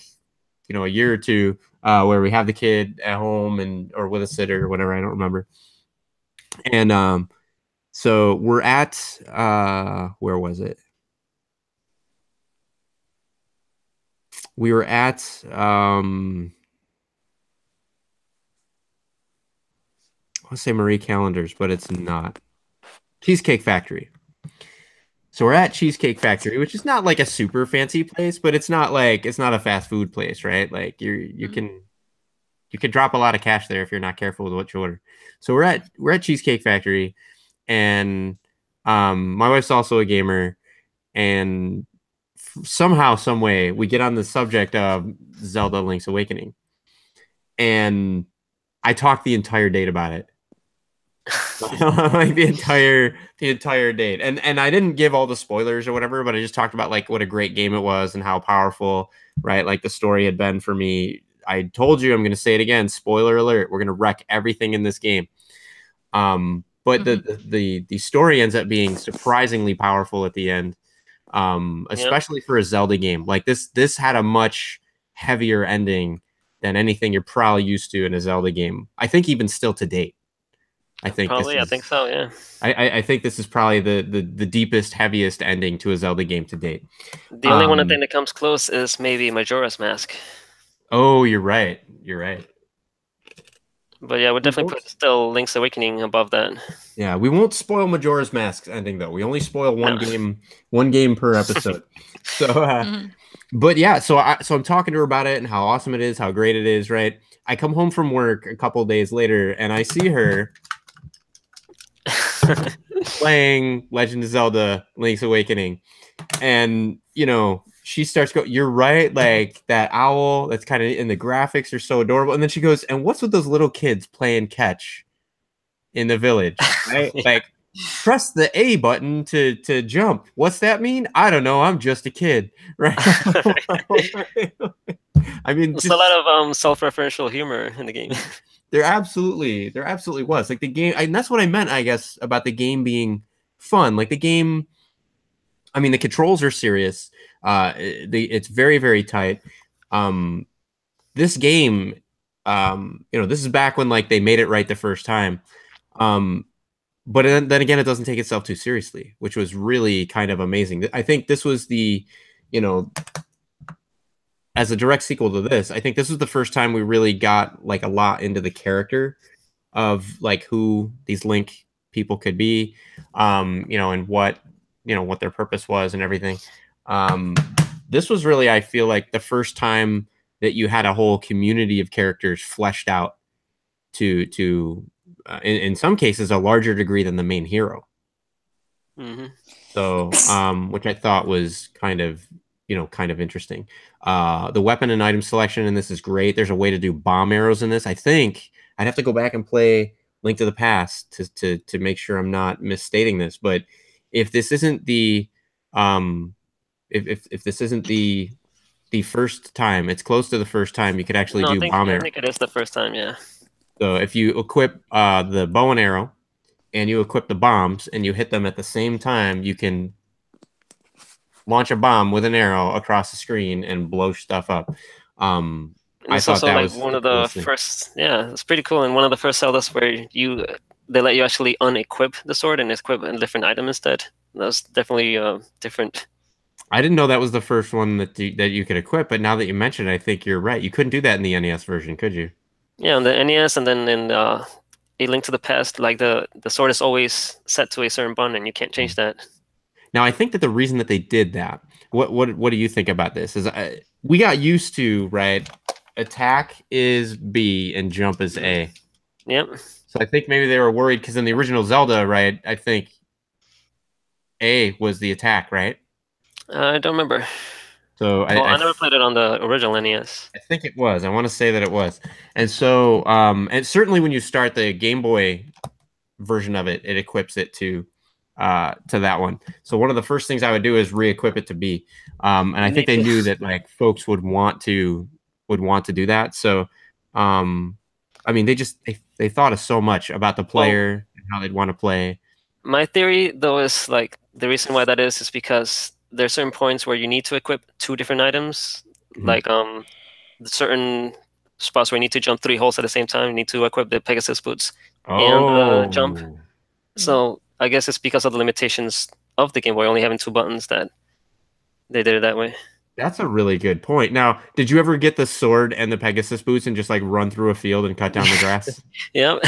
a year or two, where we have the kid at home or with a sitter or whatever. I don't remember. And so we're at where was it? We were at I want to say Marie Callender's, but it's not. Cheesecake Factory. So we're at Cheesecake Factory, which is not like a super fancy place, but it's not like it's not a fast food place, right? Like you can drop a lot of cash there if you're not careful with what you order. So we're at Cheesecake Factory, and my wife's also a gamer, and somehow, some way, we get on the subject of Zelda Link's Awakening, and I talked the entire date about it. Like the entire date, and I didn't give all the spoilers or whatever, but I just talked about like what a great game it was and how powerful, right? Like the story had been for me. I told you, I'm going to say it again, spoiler alert, we're going to wreck everything in this game. But the story ends up being surprisingly powerful at the end, especially for a Zelda game. Like this had a much heavier ending than anything you're probably used to in a Zelda game, I think, even still to date. I think Probably, I think so. Yeah. I think this is probably the deepest, heaviest ending to a Zelda game to date. The only one I think that comes close is maybe Majora's Mask. Oh, you're right. You're right. But yeah, we'll definitely put still Link's Awakening above that. Yeah, we won't spoil Majora's Mask's ending though. We only spoil one game per episode. So, but yeah, so I'm talking to her about it and how awesome it is, how great it is, right? I come home from work a couple days later and I see her playing Legend of Zelda Link's Awakening. And, she starts going, you're right, like that owl that's kind of in the graphics are so adorable. And then she goes, and what's with those little kids playing catch in the village? Right? Yeah. Like, press the A button to jump. What's that mean? I don't know. I'm just a kid. Right? I mean, there's a lot of self-referential humor in the game. There absolutely was. Like the game, and that's what I meant, I guess, about the game being fun. Like the game, I mean, the controls are serious. It's very, very tight. This game, this is back when like they made it right the first time. But then again, it doesn't take itself too seriously, which was really kind of amazing. I think this was as a direct sequel to this, I think this was the first time we really got like a lot into the character of like who these Link people could be, and what their purpose was and everything. This was really, I feel like, the first time that you had a whole community of characters fleshed out to in some cases a larger degree than the main hero. Mm-hmm. So, which I thought was kind of interesting. The weapon and item selection in this is great. There's a way to do bomb arrows in this. I think I'd have to go back and play Link to the Past to make sure I'm not misstating this. But if this isn't the if this isn't the first time, it's close to the first time you could actually do bomb arrows. I think it is the first time, yeah. So if you equip the bow and arrow and you equip the bombs and you hit them at the same time, you can launch a bomb with an arrow across the screen and blow stuff up. I thought that was one of the first. Yeah, it's pretty cool. And one of the first Zeldas where they let you actually unequip the sword and equip a different item instead. That was definitely different. I didn't know that was the first one that you could equip, but now that you mention it, I think you're right. You couldn't do that in the NES version, could you? Yeah, on the NES, and then in A Link to the Past, like the sword is always set to a certain button, and you can't change that. Now, I think that the reason that they did that, what do you think about this? Is we got used to, right? Attack is B and jump is A. Yep. So I think maybe they were worried because in the original Zelda, right? I think A was the attack, right? I don't remember. So I never played it on the original NES. I think it was. I want to say that it was. And so, and certainly when you start the Game Boy version of it, it equips it to that one. So one of the first things I would do is re-equip it to B. And I think they knew that like folks would want to do that. So, I mean, they thought of so much about the player and how they'd want to play. My theory, though, is like the reason why that is because there's certain points where you need to equip two different items, like certain spots where you need to jump 3 holes at the same time. You need to equip the Pegasus boots and jump. So I guess it's because of the limitations of the Game Boy only having 2 buttons that they did it that way. That's a really good point. Now, did you ever get the sword and the Pegasus boots and just like run through a field and cut down the grass? Yep.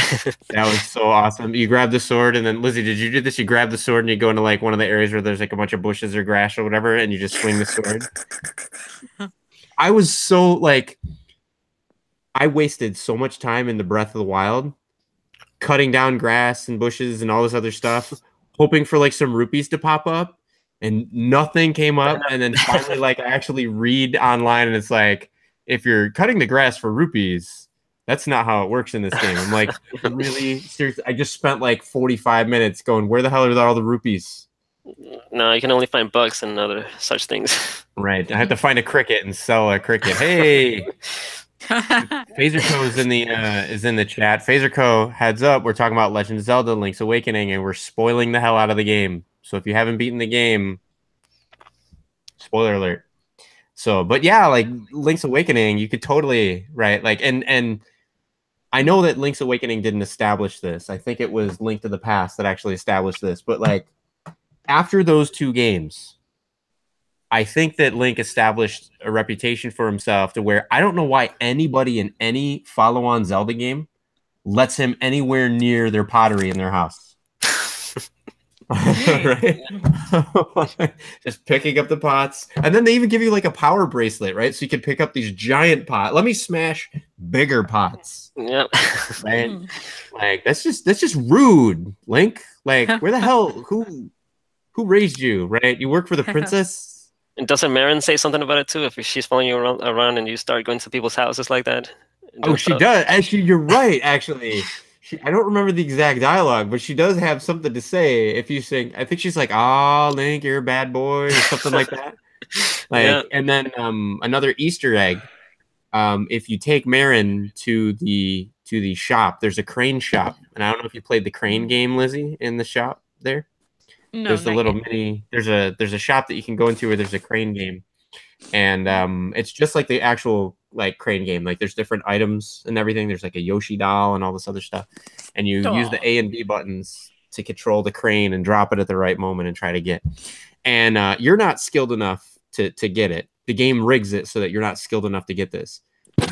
That was so awesome. You grab the sword and then Lizzie, did you do this? You grab the sword and you go into like one of the areas where there's like a bunch of bushes or grass or whatever, and you just swing the sword. I was so like, I wasted so much time in the Breath of the Wild cutting down grass and bushes and all this other stuff, hoping for like some rupees to pop up, and nothing came up. And then finally, like I actually read online, and it's like, if you're cutting the grass for rupees, that's not how it works in this game. I'm like, really? Seriously? I just spent like 45 minutes going, where the hell are all the rupees? No, you can only find bugs and other such things. Right. I had to find a cricket and sell a cricket. Hey, Phaserco is in the chat. Phaserco, heads up, we're talking about Legend of Zelda: Link's Awakening, and we're spoiling the hell out of the game. So if you haven't beaten the game, spoiler alert. So, but yeah, like Link's Awakening, you could totally like, and I know that Link's Awakening didn't establish this. I think it was Link to the Past that actually established this. But like after those two games, I think that Link established a reputation for himself to where I don't know why anybody in any follow-on Zelda game lets him anywhere near their pottery in their house. Right? Just picking up the pots. And then they even give you like a power bracelet, right? So you can pick up these giant pots. Let me smash bigger pots. Yep. Right? Like that's just rude, Link. Like where the hell who raised you, right? You work for the princess? And doesn't Marin say something about it too? If she's following you around and you start going to people's houses like that? Oh, she does. Actually, you're right. Actually, I don't remember the exact dialogue, but she does have something to say. If you sing, I think she's like, "Ah, Link, you're a bad boy," or something like that. Like, yeah. And then another Easter egg. If you take Marin to the shop, there's a crane shop, and I don't know if you played the crane game, Lizzie, in the shop there. No, there's the little mini. There's a shop that you can go into where there's a crane game, and it's just like the actual like crane game. Like there's different items and everything. There's like a Yoshi doll and all this other stuff, and you use the A and B buttons to control the crane and drop it at the right moment and try to get. And you're not skilled enough to get it. The game rigs it so that you're not skilled enough to get this.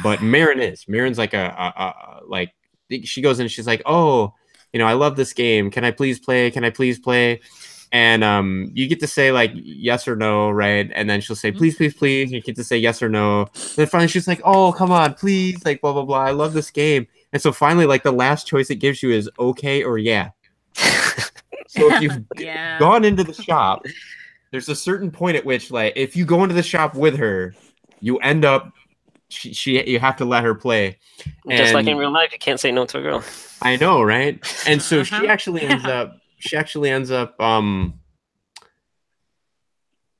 But Marin is. Marin's like like she goes in and she's like, oh, I love this game. Can I please play? Can I please play? And you get to say like yes or no, right? And then she'll say please, please, please. You get to say yes or no. And then finally she's like, oh, come on, please, like blah blah blah. I love this game. And so finally, like the last choice it gives you is okay or yeah. So if you've gone into the shop, there's a certain point at which like if you go into the shop with her, you end up you have to let her play. Just like in real life, you can't say no to a girl. I know, right? And so she actually ends up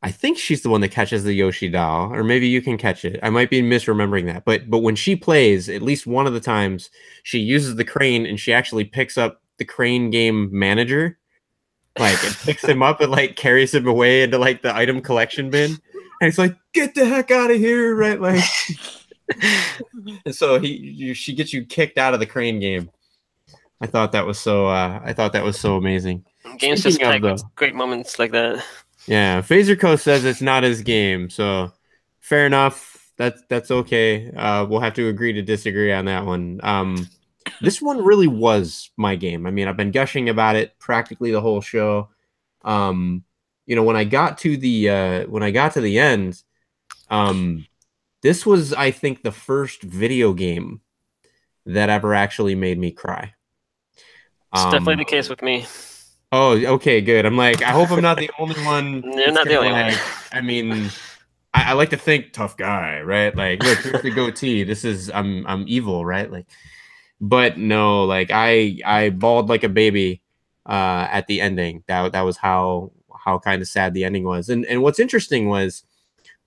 I think she's the one that catches the Yoshi doll, or maybe you can catch it. I might be misremembering that. But when she plays, at least one of the times, she uses the crane and she actually picks up the crane game manager, like and picks him up and like carries him away into like the item collection bin. And it's like, get the heck out of here, right? Like and so she gets you kicked out of the crane game. I thought that was so amazing. Games Speaking just pack with great moments like that. Yeah, Phaserco says it's not his game, so fair enough. That's okay. We'll have to agree to disagree on that one. This one really was my game. I mean, I've been gushing about it practically the whole show. When I got to the end, this was, I think, the first video game that ever actually made me cry. It's definitely the case with me. Oh, okay, good. I'm like, I hope I'm not the only one. You're not the only one. I mean, I like to think tough guy, right? Like, look, here's the goatee. This is I'm evil, right? Like, but no, like I bawled like a baby at the ending. That was how kind of sad the ending was. And what's interesting was,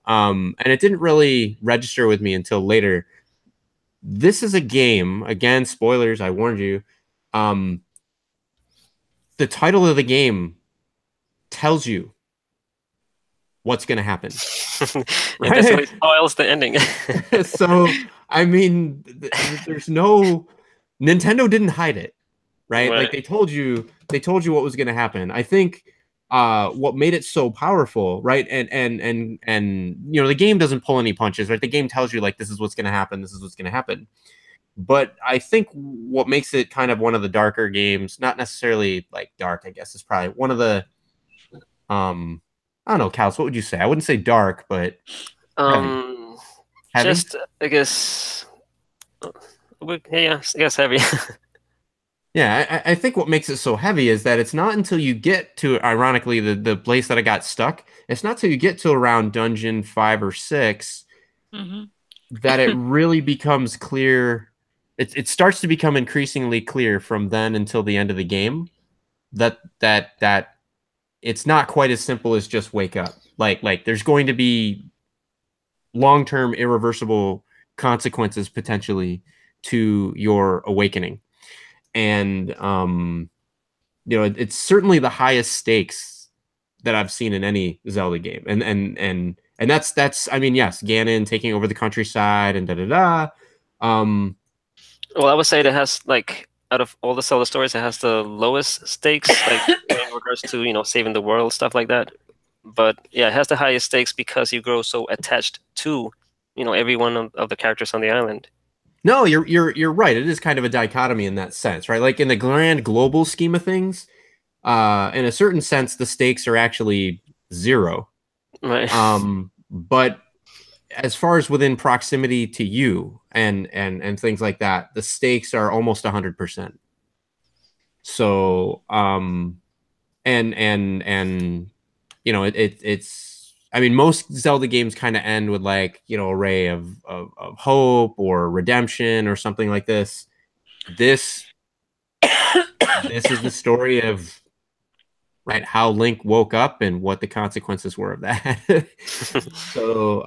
and it didn't really register with me until later. This is a game, again, spoilers, I warned you. The title of the game tells you what's going to happen. Right? That's what spoils the ending. So, I mean, there's no... Nintendo didn't hide it, right? Like, they told you what was going to happen. I think what made it so powerful, right? And you know, the game doesn't pull any punches, right? The game tells you like this is what's going to happen, this is what's going to happen. But I think what makes it kind of one of the darker games, not necessarily like dark, I guess, is probably one of the I don't know, Callus, what would you say? I wouldn't say dark, but heavy. Um, Heavy? just I guess, yeah, I guess heavy. Yeah, I think what makes it so heavy is that it's not until you get to, ironically, the place that I got stuck. It's not till you get to around dungeon 5 or 6 Mm-hmm. that it really becomes clear. It starts to become increasingly clear from then until the end of the game that it's not quite as simple as just wake up. Like there's going to be long-term irreversible consequences potentially to your awakening. And you know, it's certainly the highest stakes that I've seen in any Zelda game. And that's I mean, yes, Ganon taking over the countryside and da da da. Um Well, I would say that has like out of all the Zelda stories, it has the lowest stakes, like in regards to saving the world, stuff like that. But yeah, it has the highest stakes because you grow so attached to every one of the characters on the island. no, you're right. It is kind of a dichotomy in that sense, right? Like in the grand global scheme of things, in a certain sense, the stakes are actually zero. Right. But as far as within proximity to you and things like that, the stakes are almost 100%. So and you know it's I mean most Zelda games kind of end with like a ray of hope or redemption or something like this. This this is the story of right how Link woke up and what the consequences were of that. So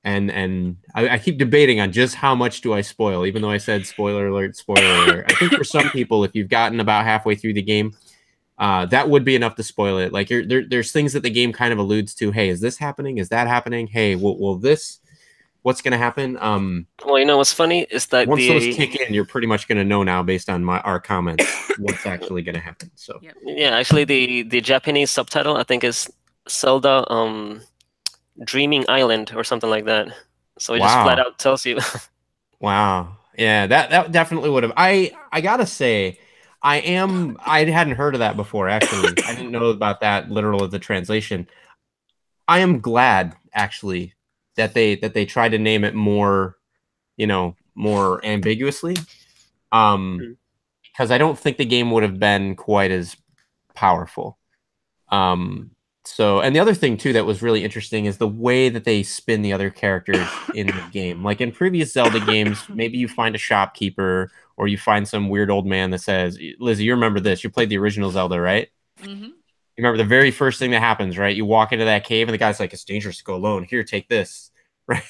and I keep debating on just how much do I spoil, even though I said spoiler alert, spoiler alert. I think for some people, if you've gotten about halfway through the game, that would be enough to spoil it. Like there's things that the game kind of alludes to. Hey, is this happening? Is that happening? Hey, will this? What's going to happen? Well, what's funny is that Once those kick in, you're pretty much going to know now based on our comments what's actually going to happen. So Yep. yeah, actually the Japanese subtitle I think is Zelda Dreaming Island or something like that. So it just flat wow, out tells you. wow, yeah, that definitely would have. I gotta say, I hadn't heard of that before. Actually, I didn't know about that literal of the translation. I am glad actually that they tried to name it more, more ambiguously. Um, because I don't think the game would have been quite as powerful. Um, so, and the other thing too that was really interesting is the way that they spin the other characters in the game. Like in previous Zelda games, maybe you find a shopkeeper or you find some weird old man that says, "Lizzy, you remember this? You played the original Zelda, right? Mm-hmm. You remember the very first thing that happens, right? You walk into that cave and the guy's like, "It's dangerous to go alone. Here, take this." Right?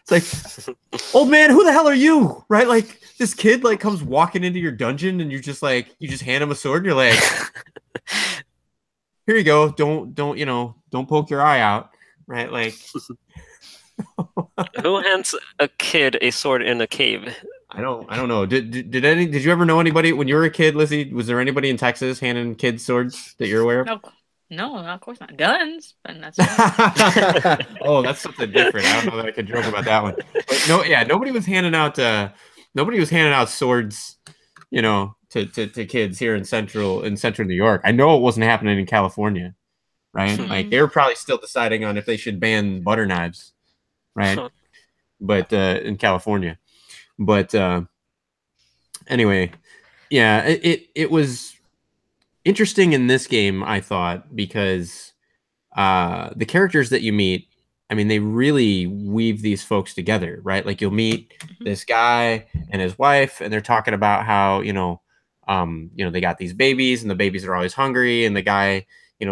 It's like, old man, who the hell are you? Right? Like this kid like comes walking into your dungeon and you just hand him a sword and you're like, here you go. Don't poke your eye out. Right? Like Who hands a kid a sword in a cave? I don't know. Did you ever know anybody when you were a kid, Lizzy? Was there anybody in Texas handing kids swords that you're aware of? No, of course not. Guns, but that's Oh, that's something different. I don't know that I could joke about that one. But no, yeah, nobody was handing out swords, to kids here in central New York. I know it wasn't happening in California, right? Like they were probably still deciding on if they should ban butter knives, right? But in California. But anyway, yeah, it was interesting in this game, I thought, because the characters that you meet, I mean, they really weave these folks together, right? Like you'll meet this guy and his wife, and they're talking about how, they got these babies and the babies are always hungry. And the guy,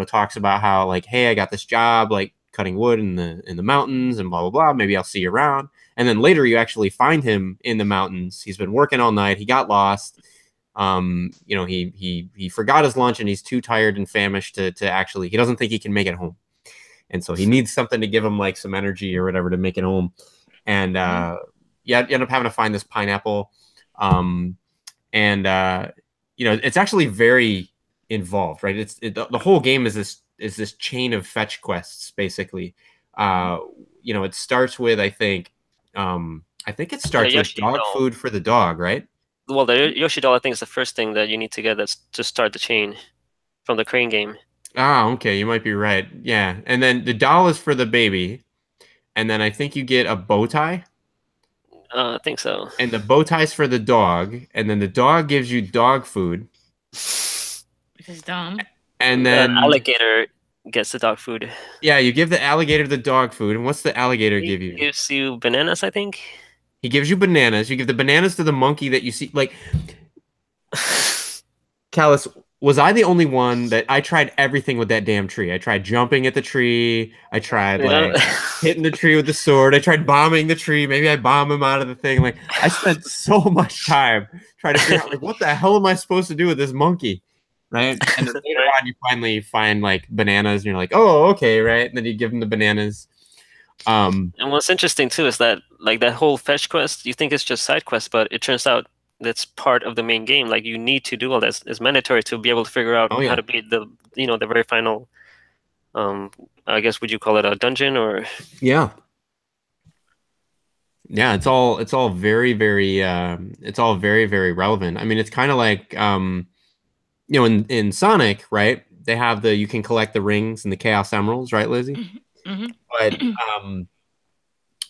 talks about how like, hey, I got this job, like cutting wood in the mountains and blah, blah, blah. Maybe I'll see you around. And then later you actually find him in the mountains. He's been working all night. He got lost. He forgot his lunch and he's too tired and famished to actually, he doesn't think he can make it home. And so he needs something to give him like some energy or whatever to make it home. And you end up having to find this pineapple. It's actually very involved, right? The whole game is this chain of fetch quests, basically. It starts with I think it The starts with Yoshi dog doll. food for the dog, right? Well, the Yoshi doll I think is the first thing that you need to get that's to start the chain from the crane game. Ah, okay, you might be right. Yeah, and then the doll is for the baby, and then I think you get a bow tie, I think so. and the bow tie's for the dog, and then the dog gives you dog food, Which is dumb. and The then alligator gets the dog food. yeah, you give the alligator the dog food, and what's the alligator He give you? gives you bananas, I think. He gives you bananas. You give the bananas to the monkey that you see. Like, Callus, was I the only one that I tried everything with that damn tree? I tried jumping at the tree. I tried Yeah. like hitting the tree with the sword. I tried bombing the tree. Maybe I bomb him out of the thing. Like, I spent so much time trying to figure out like what the hell am I supposed to do with this monkey? Right. And then later Right. on you finally find like bananas and you're like, oh, okay, right. And then you give him the bananas. And what's interesting too is that like that whole fetch quest, you think it's just side quest, but it turns out that's part of the main game. Like you need to do all this. It's mandatory to be able to figure out Oh how yeah. to beat the very final. I guess would you call it a dungeon or? Yeah. Yeah, it's all very, very it's all very, very relevant. I mean, it's kind of like in Sonic, right? They have you can collect the rings and the Chaos Emeralds, right, Lizzy? Mm-hmm. But um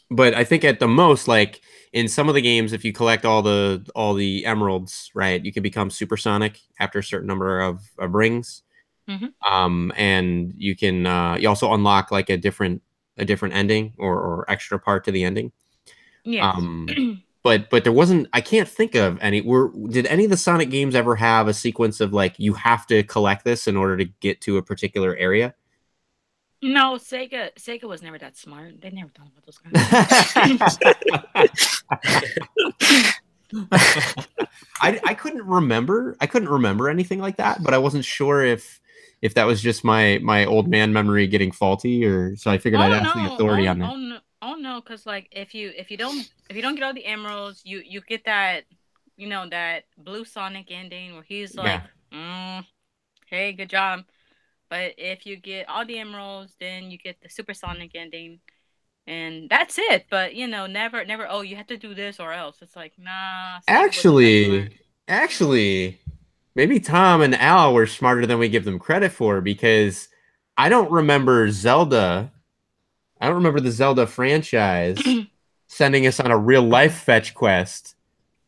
but I think at the most, like in some of the games, if you collect all the emeralds, right, you can become supersonic after a certain number of rings. Mm-hmm. And you also unlock like a different ending or extra part to the ending. Yes. Um, but there wasn't. I can't think of any. Did any of the Sonic games ever have a sequence of like you have to collect this in order to get to a particular area? No, Sega was never that smart. They never thought about those kind of things. I couldn't remember. I couldn't remember anything like that, but I wasn't sure if that was just my old man memory getting faulty, or so I figured I'd Oh ask the no! authority Oh on that. oh no! Oh no! Because like if you don't get all the emeralds, you get that that blue Sonic ending where he's Yeah, like, "Hey, good job." But if you get all the emeralds, then you get the Super Sonic ending, and that's it. But never. Oh, you have to do this or else. It's like, nah, Sega wasn't that smart. actually, maybe Tom and Al were smarter than we give them credit for because I don't remember Zelda. I don't remember the Zelda franchise sending us on a real life fetch quest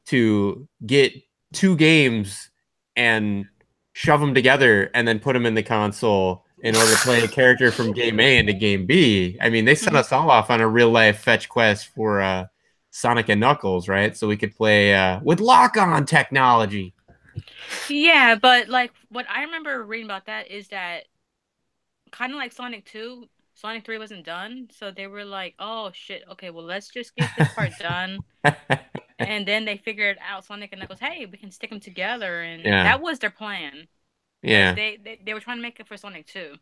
to get two games and shove them together and then put them in the console in order to play a character from game A into game B. I mean, they sent us all off on a real life fetch quest for Sonic and Knuckles, right? So we could play with lock on technology. Yeah, but like what I remember reading about that is that kind of like Sonic 2, Sonic 3 wasn't done, so they were like, "Oh shit, okay, well let's just get this part done." And then they figured out Sonic and Knuckles, "Hey, we can stick them together." And Yeah, that was their plan because yeah. they were trying to make it for Sonic 2.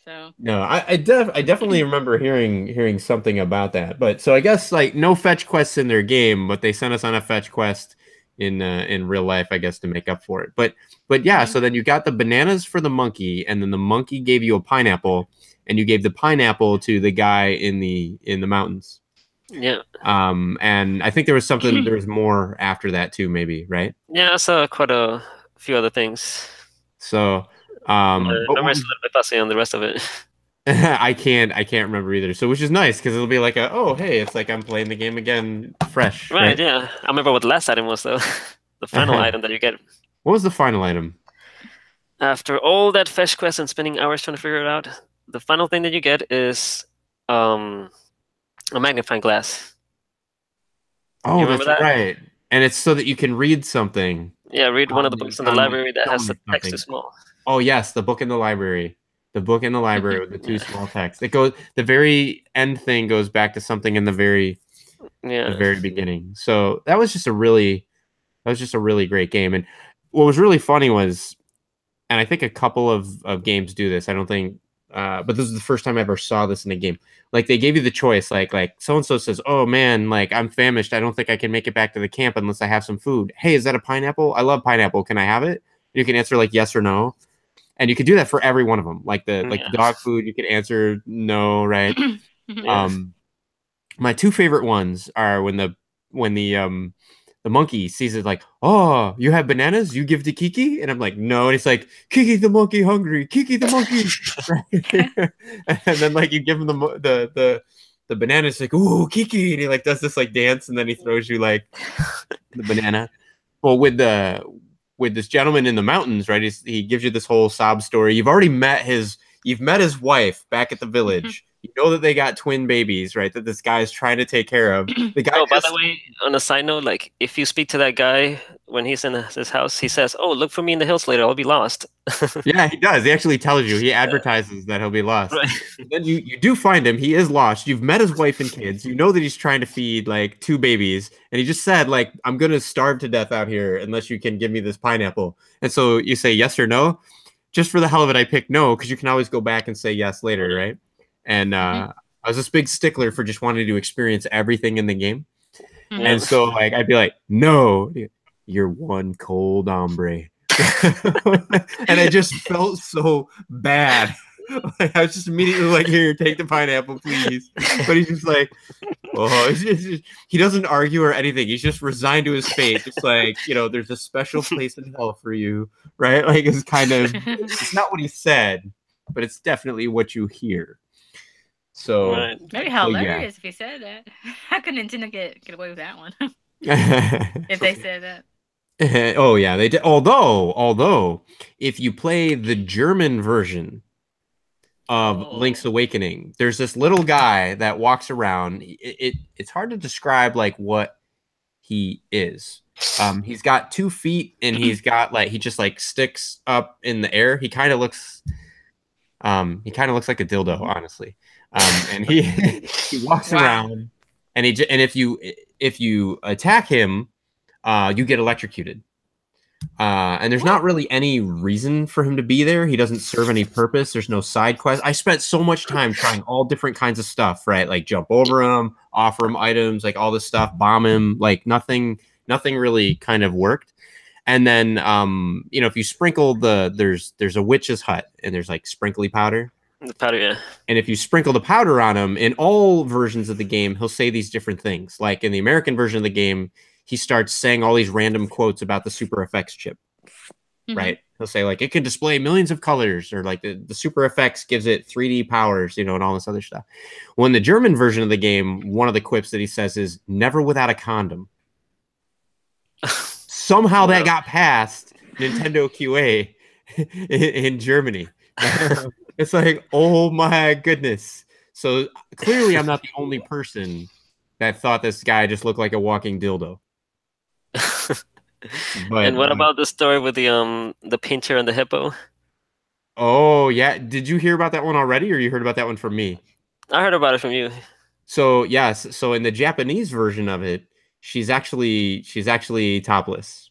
So, No, I definitely remember hearing something about that. But so I guess like no fetch quests in their game, but they sent us on a fetch quest in real life, I guess, to make up for it. But yeah, so then you got the bananas for the monkey, and then the monkey gave you a pineapple, and you gave the pineapple to the guy in the mountains. Yeah. And I think there was more after that too, maybe, right? Yeah, I saw quite a few other things. So My but memory's a little bit fuzzy on the rest of it. I can't remember either. So which is nice because it'll be like oh hey, it's like I'm playing the game again fresh, Right, right? yeah. I remember what the last item was though. The final What item that you get was the final item? after all that fetch quest and spending hours trying to figure it out. The final thing that you get is a magnifying glass. You Oh, remember that's that? right. And it's so that you can read something Yeah, read one of the the books in the library that has stone the or text too something. small. Oh yes, the book in the library. The book in the library with the two small texts. The very end thing goes back to something in the Yeah. very beginning. So that was just a really great game. And what was really funny was, and I think a couple of games do this. I don't think, but this is the first time I ever saw this in a game. Like they gave you the choice, like so and so says, "Oh man, like I'm famished. I don't think I can make it back to the camp unless I have some food. Hey, is that a pineapple? I love pineapple. Can I have it?" You can answer like yes or no. And you could do that for every one of them. Like the Yeah. dog food, you could answer no, right? Yeah. My two favorite ones are when the monkey sees it like, oh, you have bananas, you give to Kiki, and I'm like, no, and it's like, Kiki the monkey hungry, Kiki the monkey, right? And then like you give him the bananas, like, ooh, Kiki, and he like does this like dance, and then he throws you like the banana. Well, with this gentleman in the mountains, right? He gives you this whole sob story. You've met his wife back at the village. You know that they got twin babies, right? That this guy's trying to take care of. The guy Oh, by the way, on a side note, like if you speak to that guy when he's in his house, he says, "Oh, look for me in the hills later. I'll be lost." yeah, he does. He actually tells you. He advertises that he'll be lost. Right. Then you do find him. He is lost. You've met his wife and kids. You know that he's trying to feed like two babies, and he just said like, "I'm gonna starve to death out here unless you can give me this pineapple." And so you say yes or no. Just for the hell of it, I picked no because you can always go back and say yes later, right? And I was this big stickler for just wanting to experience everything in the game. And so like I'd be like, no, you're one cold hombre. And I just felt so bad. Like, I was just immediately like, here, take the pineapple, please. But he's just like, oh, he doesn't argue or anything. He's just resigned to his fate. It's like, there's a special place in hell for you, right? Like it's kind of, it's not what he said, but it's definitely what you hear. So maybe hilarious if he said that. How could Nintendo get away with that one? If they said that. Oh yeah, they did. Although, if you play the German version of Link's Awakening, there's this little guy that walks around. It's hard to describe like what he is. He's got 2 feet and he's got like he just like sticks up in the air. He kind of looks like a dildo, honestly. And he walks around, and if you attack him, you get electrocuted. And there's not really any reason for him to be there. He doesn't serve any purpose. There's no side quest. I spent so much time trying all different kinds of stuff, right? Like jump over him, offer him items, like all this stuff, bomb him. Like nothing really kind of worked. And then, if you sprinkle there's a witch's hut, and there's like sprinkly powder. The powder, yeah. And if you sprinkle the powder on him, in all versions of the game, he'll say these different things. Like in the American version of the game, he starts saying all these random quotes about the Super FX chip, right? He'll say like, it can display millions of colors, or like the Super FX gives it 3D powers, and all this other stuff. Well, in the German version of the game, one of the quips that he says is never without a condom. Somehow that got past Nintendo QA in Germany. It's like, oh my goodness. So clearly I'm not the only person that thought this guy just looked like a walking dildo. But, and what about the story with the painter and the hippo? Oh yeah, did you hear about that one already, or you heard about that one from me? I heard about it from you. So yes, so in the Japanese version of it, she's actually topless.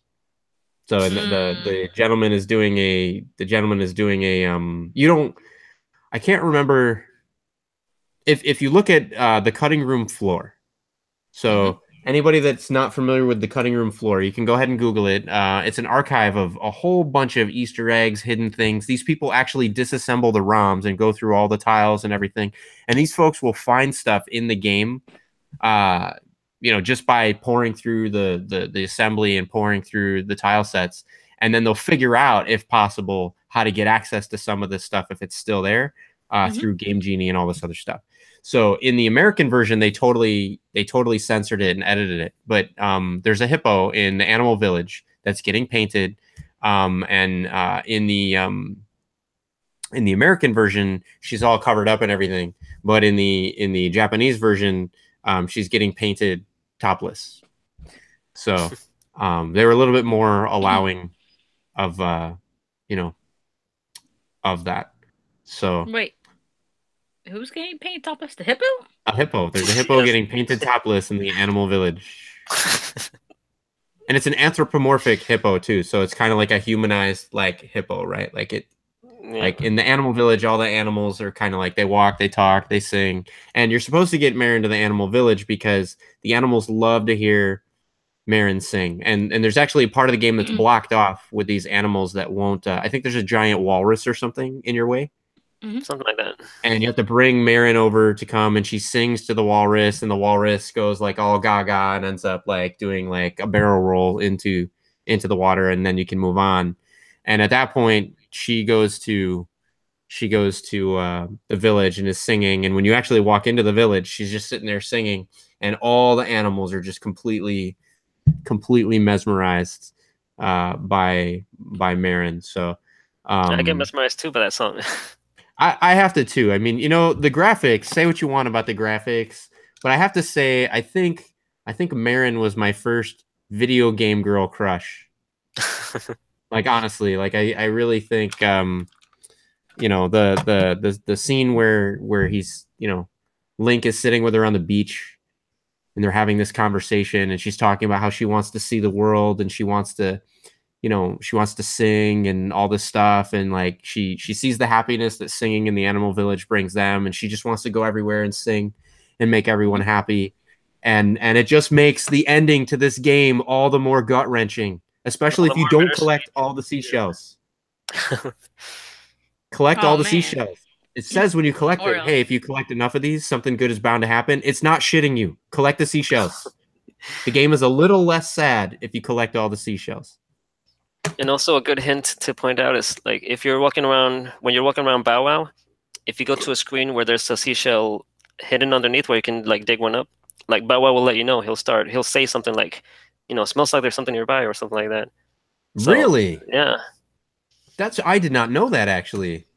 So the gentleman is doing a I can't remember if you look at the cutting room floor. So anybody that's not familiar with the cutting room floor, you can go ahead and Google it. It's an archive of a whole bunch of Easter eggs, hidden things. These people actually disassemble the ROMs and go through all the tiles and everything. And these folks will find stuff in the game, just by pouring through the assembly and pouring through the tile sets. And then they'll figure out, if possible, how to get access to some of this stuff if it's still there through Game Genie and all this other stuff. So in the American version, they totally censored it and edited it. But there's a hippo in the animal village that's getting painted, and in the American version, she's all covered up and everything. But in the Japanese version, she's getting painted topless. So they were a little bit more allowing of of that. So wait. Who's getting painted topless? The hippo? A hippo. There's a hippo getting painted topless in the animal village. And it's an anthropomorphic hippo too, so it's kind of like a humanized like hippo, right? Like it like in the animal village, all the animals are kind of like they walk, they talk, they sing. And you're supposed to get married to the animal village because the animals love to hear Marin sing. And there's actually a part of the game that's blocked off with these animals that won't. I think there's a giant walrus or something in your way. Something like that. And you have to bring Marin over to come, and she sings to the walrus, and the walrus goes like all gaga and ends up like doing like a barrel roll into the water, and then you can move on. And at that point, she goes to the village and is singing. And when you actually walk into the village, she's just sitting there singing, and all the animals are just completely mesmerized by Marin. So I get mesmerized too by that song. I have to too. I mean, you know, the graphics, say what you want about the graphics, but I have to say, I think Marin was my first video game girl crush. Like, honestly, like I really think you know, the scene where he's, you know, Link is sitting with her on the beach and they're having this conversation, and she's talking about how she wants to see the world, and she wants to, you know, she wants to sing and all this stuff, and like she sees the happiness that singing in the animal village brings them, and she just wants to go everywhere and sing and make everyone happy. And it just makes the ending to this game all the more gut-wrenching, especially if you don't collect all the seashells. Collect all the seashells. It says when you collect it, hey, if you collect enough of these, something good is bound to happen. It's not shitting you. Collect the seashells. The game is a little less sad if you collect all the seashells. And also a good hint to point out is like if you're walking around, when you're walking around Bow Wow, if you go to a screen where there's a seashell hidden underneath where you can like dig one up, like Bow Wow will let you know. He'll say something like, you know, smells like there's something nearby or something like that. So, really? Yeah. I did not know that, actually.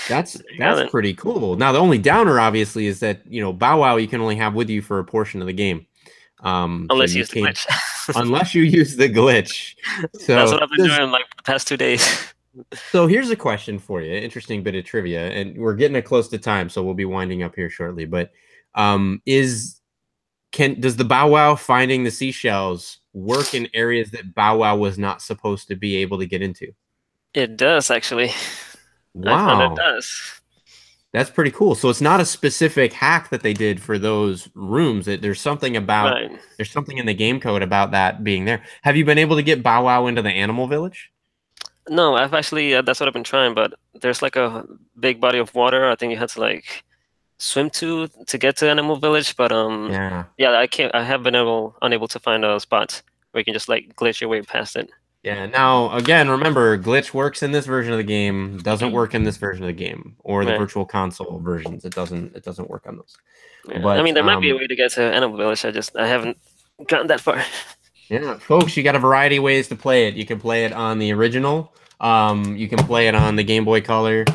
That's pretty cool. Now the only downer obviously is that, you know, Bow Wow you can only have with you for a portion of the game. Unless you use the glitch. Unless you use the glitch. So that's what I've been doing like the past 2 days. So here's a question for you. Interesting bit of trivia, and we're getting it close to time, so we'll be winding up here shortly. But does the Bow Wow finding the seashells work in areas that Bow Wow was not supposed to be able to get into? It does, actually. Wow. I found it does. That's pretty cool. So it's not a specific hack that they did for those rooms. There's something about there's something in the game code about that being there. Have you been able to get Bow Wow into the animal village? No, I've actually that's what I've been trying, but there's like a big body of water. I think you had to like swim to get to Animal Village, but yeah, I have been unable to find a spot where you can just like glitch your way past it. Yeah. Now, again, remember, glitch works in this version of the game, doesn't work in this version of the game, or the Virtual Console versions. It doesn't work on those. Yeah. But I mean, there might be a way to get to Animal Village. I haven't gotten that far. Yeah, folks, you got a variety of ways to play it. You can play it on the original. You can play it on the Game Boy Color,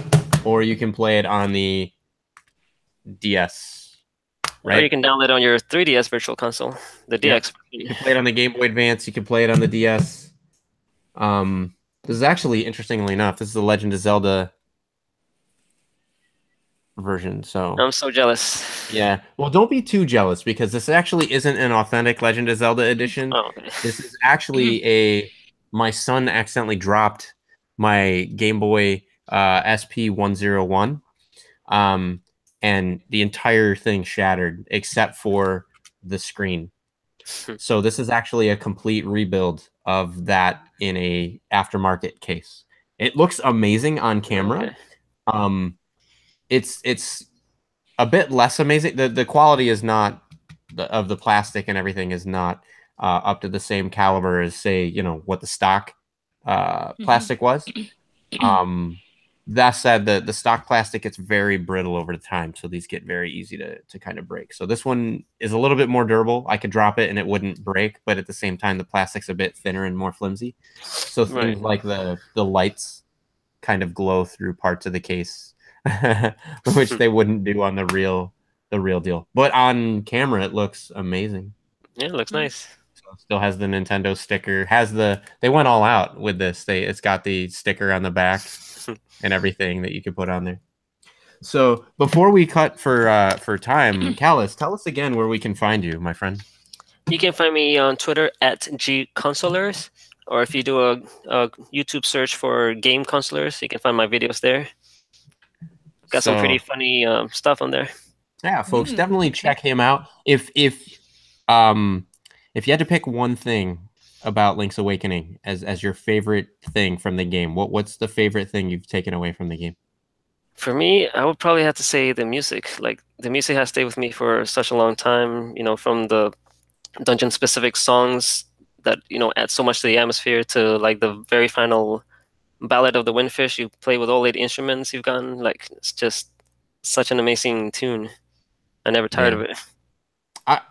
or you can play it on the DS. Right? Or you can download it on your 3DS Virtual Console, the DX. You can play it on the Game Boy Advance. You can play it on the DS. This is actually, interestingly enough, this is the Legend of Zelda version. So I'm so jealous. Yeah. Well, don't be too jealous, because this actually isn't an authentic Legend of Zelda edition. Oh, okay. This is actually my son accidentally dropped my Game Boy SP-101. And the entire thing shattered except for the screen. So this is actually a complete rebuild of that in a aftermarket case. It looks amazing on camera. Okay. It's a bit less amazing. The quality is not of the plastic and everything is not up to the same caliber as, say, you know, what the stock plastic was. That said, the stock plastic gets very brittle over the time, so these get very easy to kind of break. So this one is a little bit more durable. I could drop it and it wouldn't break, but at the same time, the plastic's a bit thinner and more flimsy. So things like the lights kind of glow through parts of the case, which they wouldn't do on the real deal. But on camera, it looks amazing. Yeah, it looks nice. So it still has the Nintendo sticker. They went all out with this. It's got the sticker on the back and everything that you could put on there. So before we cut for time, Callus, tell us again where we can find you, my friend. You can find me on Twitter at GConsolers, or if you do a YouTube search for Game Consolers, you can find my videos there. Got some pretty funny stuff on there. Yeah, folks, definitely check him out. If if you had to pick one thing about Link's Awakening as your favorite thing from the game, what's the favorite thing you've taken away from the game? For me, I would probably have to say the music. Like the music has stayed with me for such a long time, from the dungeon specific songs that, add so much to the atmosphere to like the very final Ballad of the Windfish. You play with all 8 instruments you've gotten. Like it's just such an amazing tune. I never tired Yeah. of it.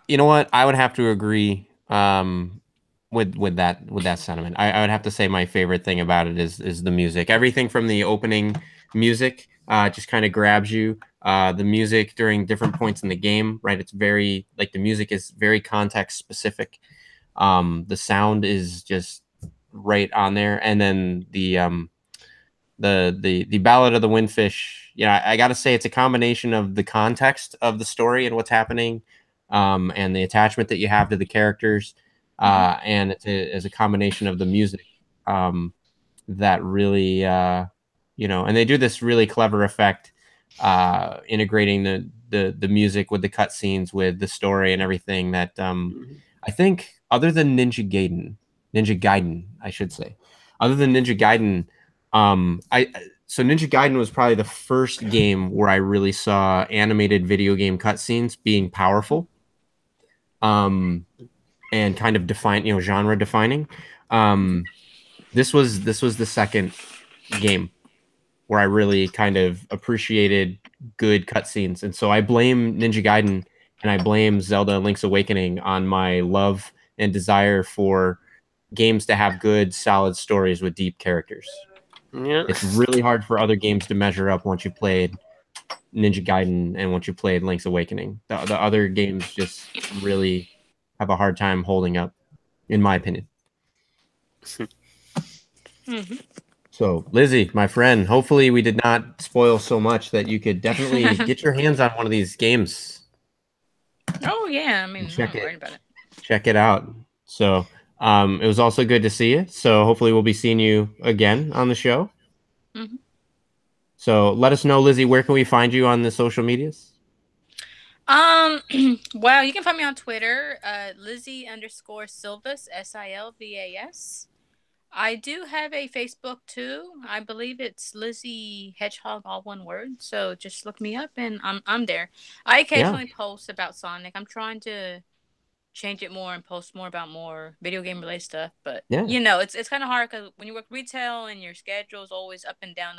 You know what? I would have to agree with that sentiment. I would have to say my favorite thing about it is the music. Everything from the opening music just kind of grabs you. The music during different points in the game, right? It's very like the music is very context specific. The sound is just right on there, and then the Ballad of the Windfish. Yeah, I got to say it's a combination of the context of the story and what's happening, and the attachment that you have to the characters, and it's a combination of the music that really, and they do this really clever effect, integrating the music with the cutscenes with the story and everything. That I think, other than Ninja Gaiden, I should say, other than Ninja Gaiden. So Ninja Gaiden was probably the first game where I really saw animated video game cutscenes being powerful, and kind of genre defining. This was the second game where I really kind of appreciated good cutscenes, and so I blame Ninja Gaiden and I blame Zelda Link's Awakening on my love and desire for games to have good, solid stories with deep characters. Yeah. It's really hard for other games to measure up once you've played Ninja Gaiden and once you've played Link's Awakening. The other games just really have a hard time holding up, in my opinion. So, Lizzy, my friend, hopefully we did not spoil so much that you could definitely get your hands on one of these games. Oh yeah, I mean, I'm not worried about it. Check it out. So, it was also good to see you. So hopefully we'll be seeing you again on the show. So let us know, Lizzy, where can we find you on the social medias? Well, you can find me on Twitter, Lizzy_Silvas, SILVAS. I do have a Facebook too. I believe it's Lizzy Hedgehog, all one word. So just look me up and I'm there. I occasionally post about Sonic. I'm trying to change it more and post more about more video game related stuff. But it's kind of hard because when you work retail and your schedule is always up and down.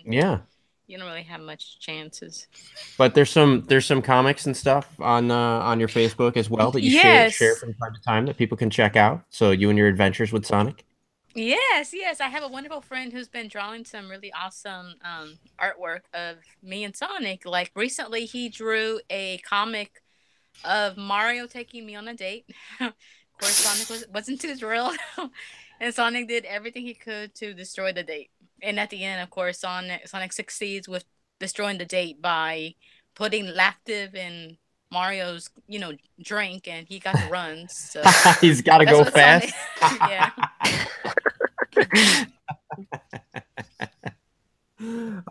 Yeah. You don't really have much chances. But there's some comics and stuff on your Facebook as well that you share from time to time that people can check out. So you and your adventures with Sonic. Yes. I have a wonderful friend who's been drawing some really awesome artwork of me and Sonic. Like recently, he drew a comic of Mario taking me on a date. Of course, Sonic wasn't too thrilled, and Sonic did everything he could to destroy the date. And at the end, of course, Sonic succeeds with destroying the date by putting lactive in Mario's, drink, and he got to run. So he's got to go fast. Yeah.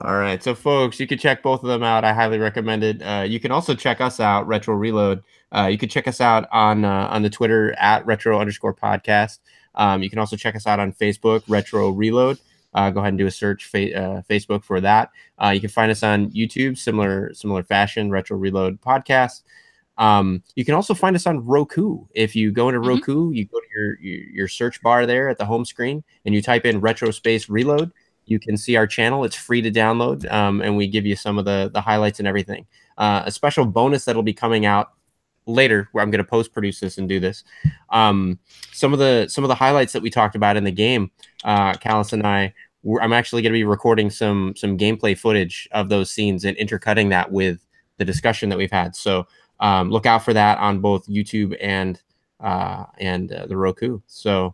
All right, so folks, you can check both of them out. I highly recommend it. You can also check us out, Retro Reload. You can check us out on the Twitter at retro_podcast. You can also check us out on Facebook, Retro Reload. Go ahead and do a search Facebook for that. You can find us on YouTube, similar fashion, Retro Reload Podcast. You can also find us on Roku. If you go into Roku, you go to your search bar there at the home screen, and you type in Retro Space Reload. You can see our channel. It's free to download, and we give you some of the highlights and everything. A special bonus that'll be coming out later, where I'm going to post produce this and do this. Some of the highlights that we talked about in the game, Callus and I'm actually going to be recording some gameplay footage of those scenes and intercutting that with the discussion that we've had. So look out for that on both YouTube and the Roku. So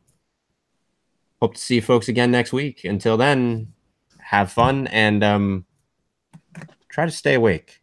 hope to see you folks again next week. Until then, have fun and try to stay awake.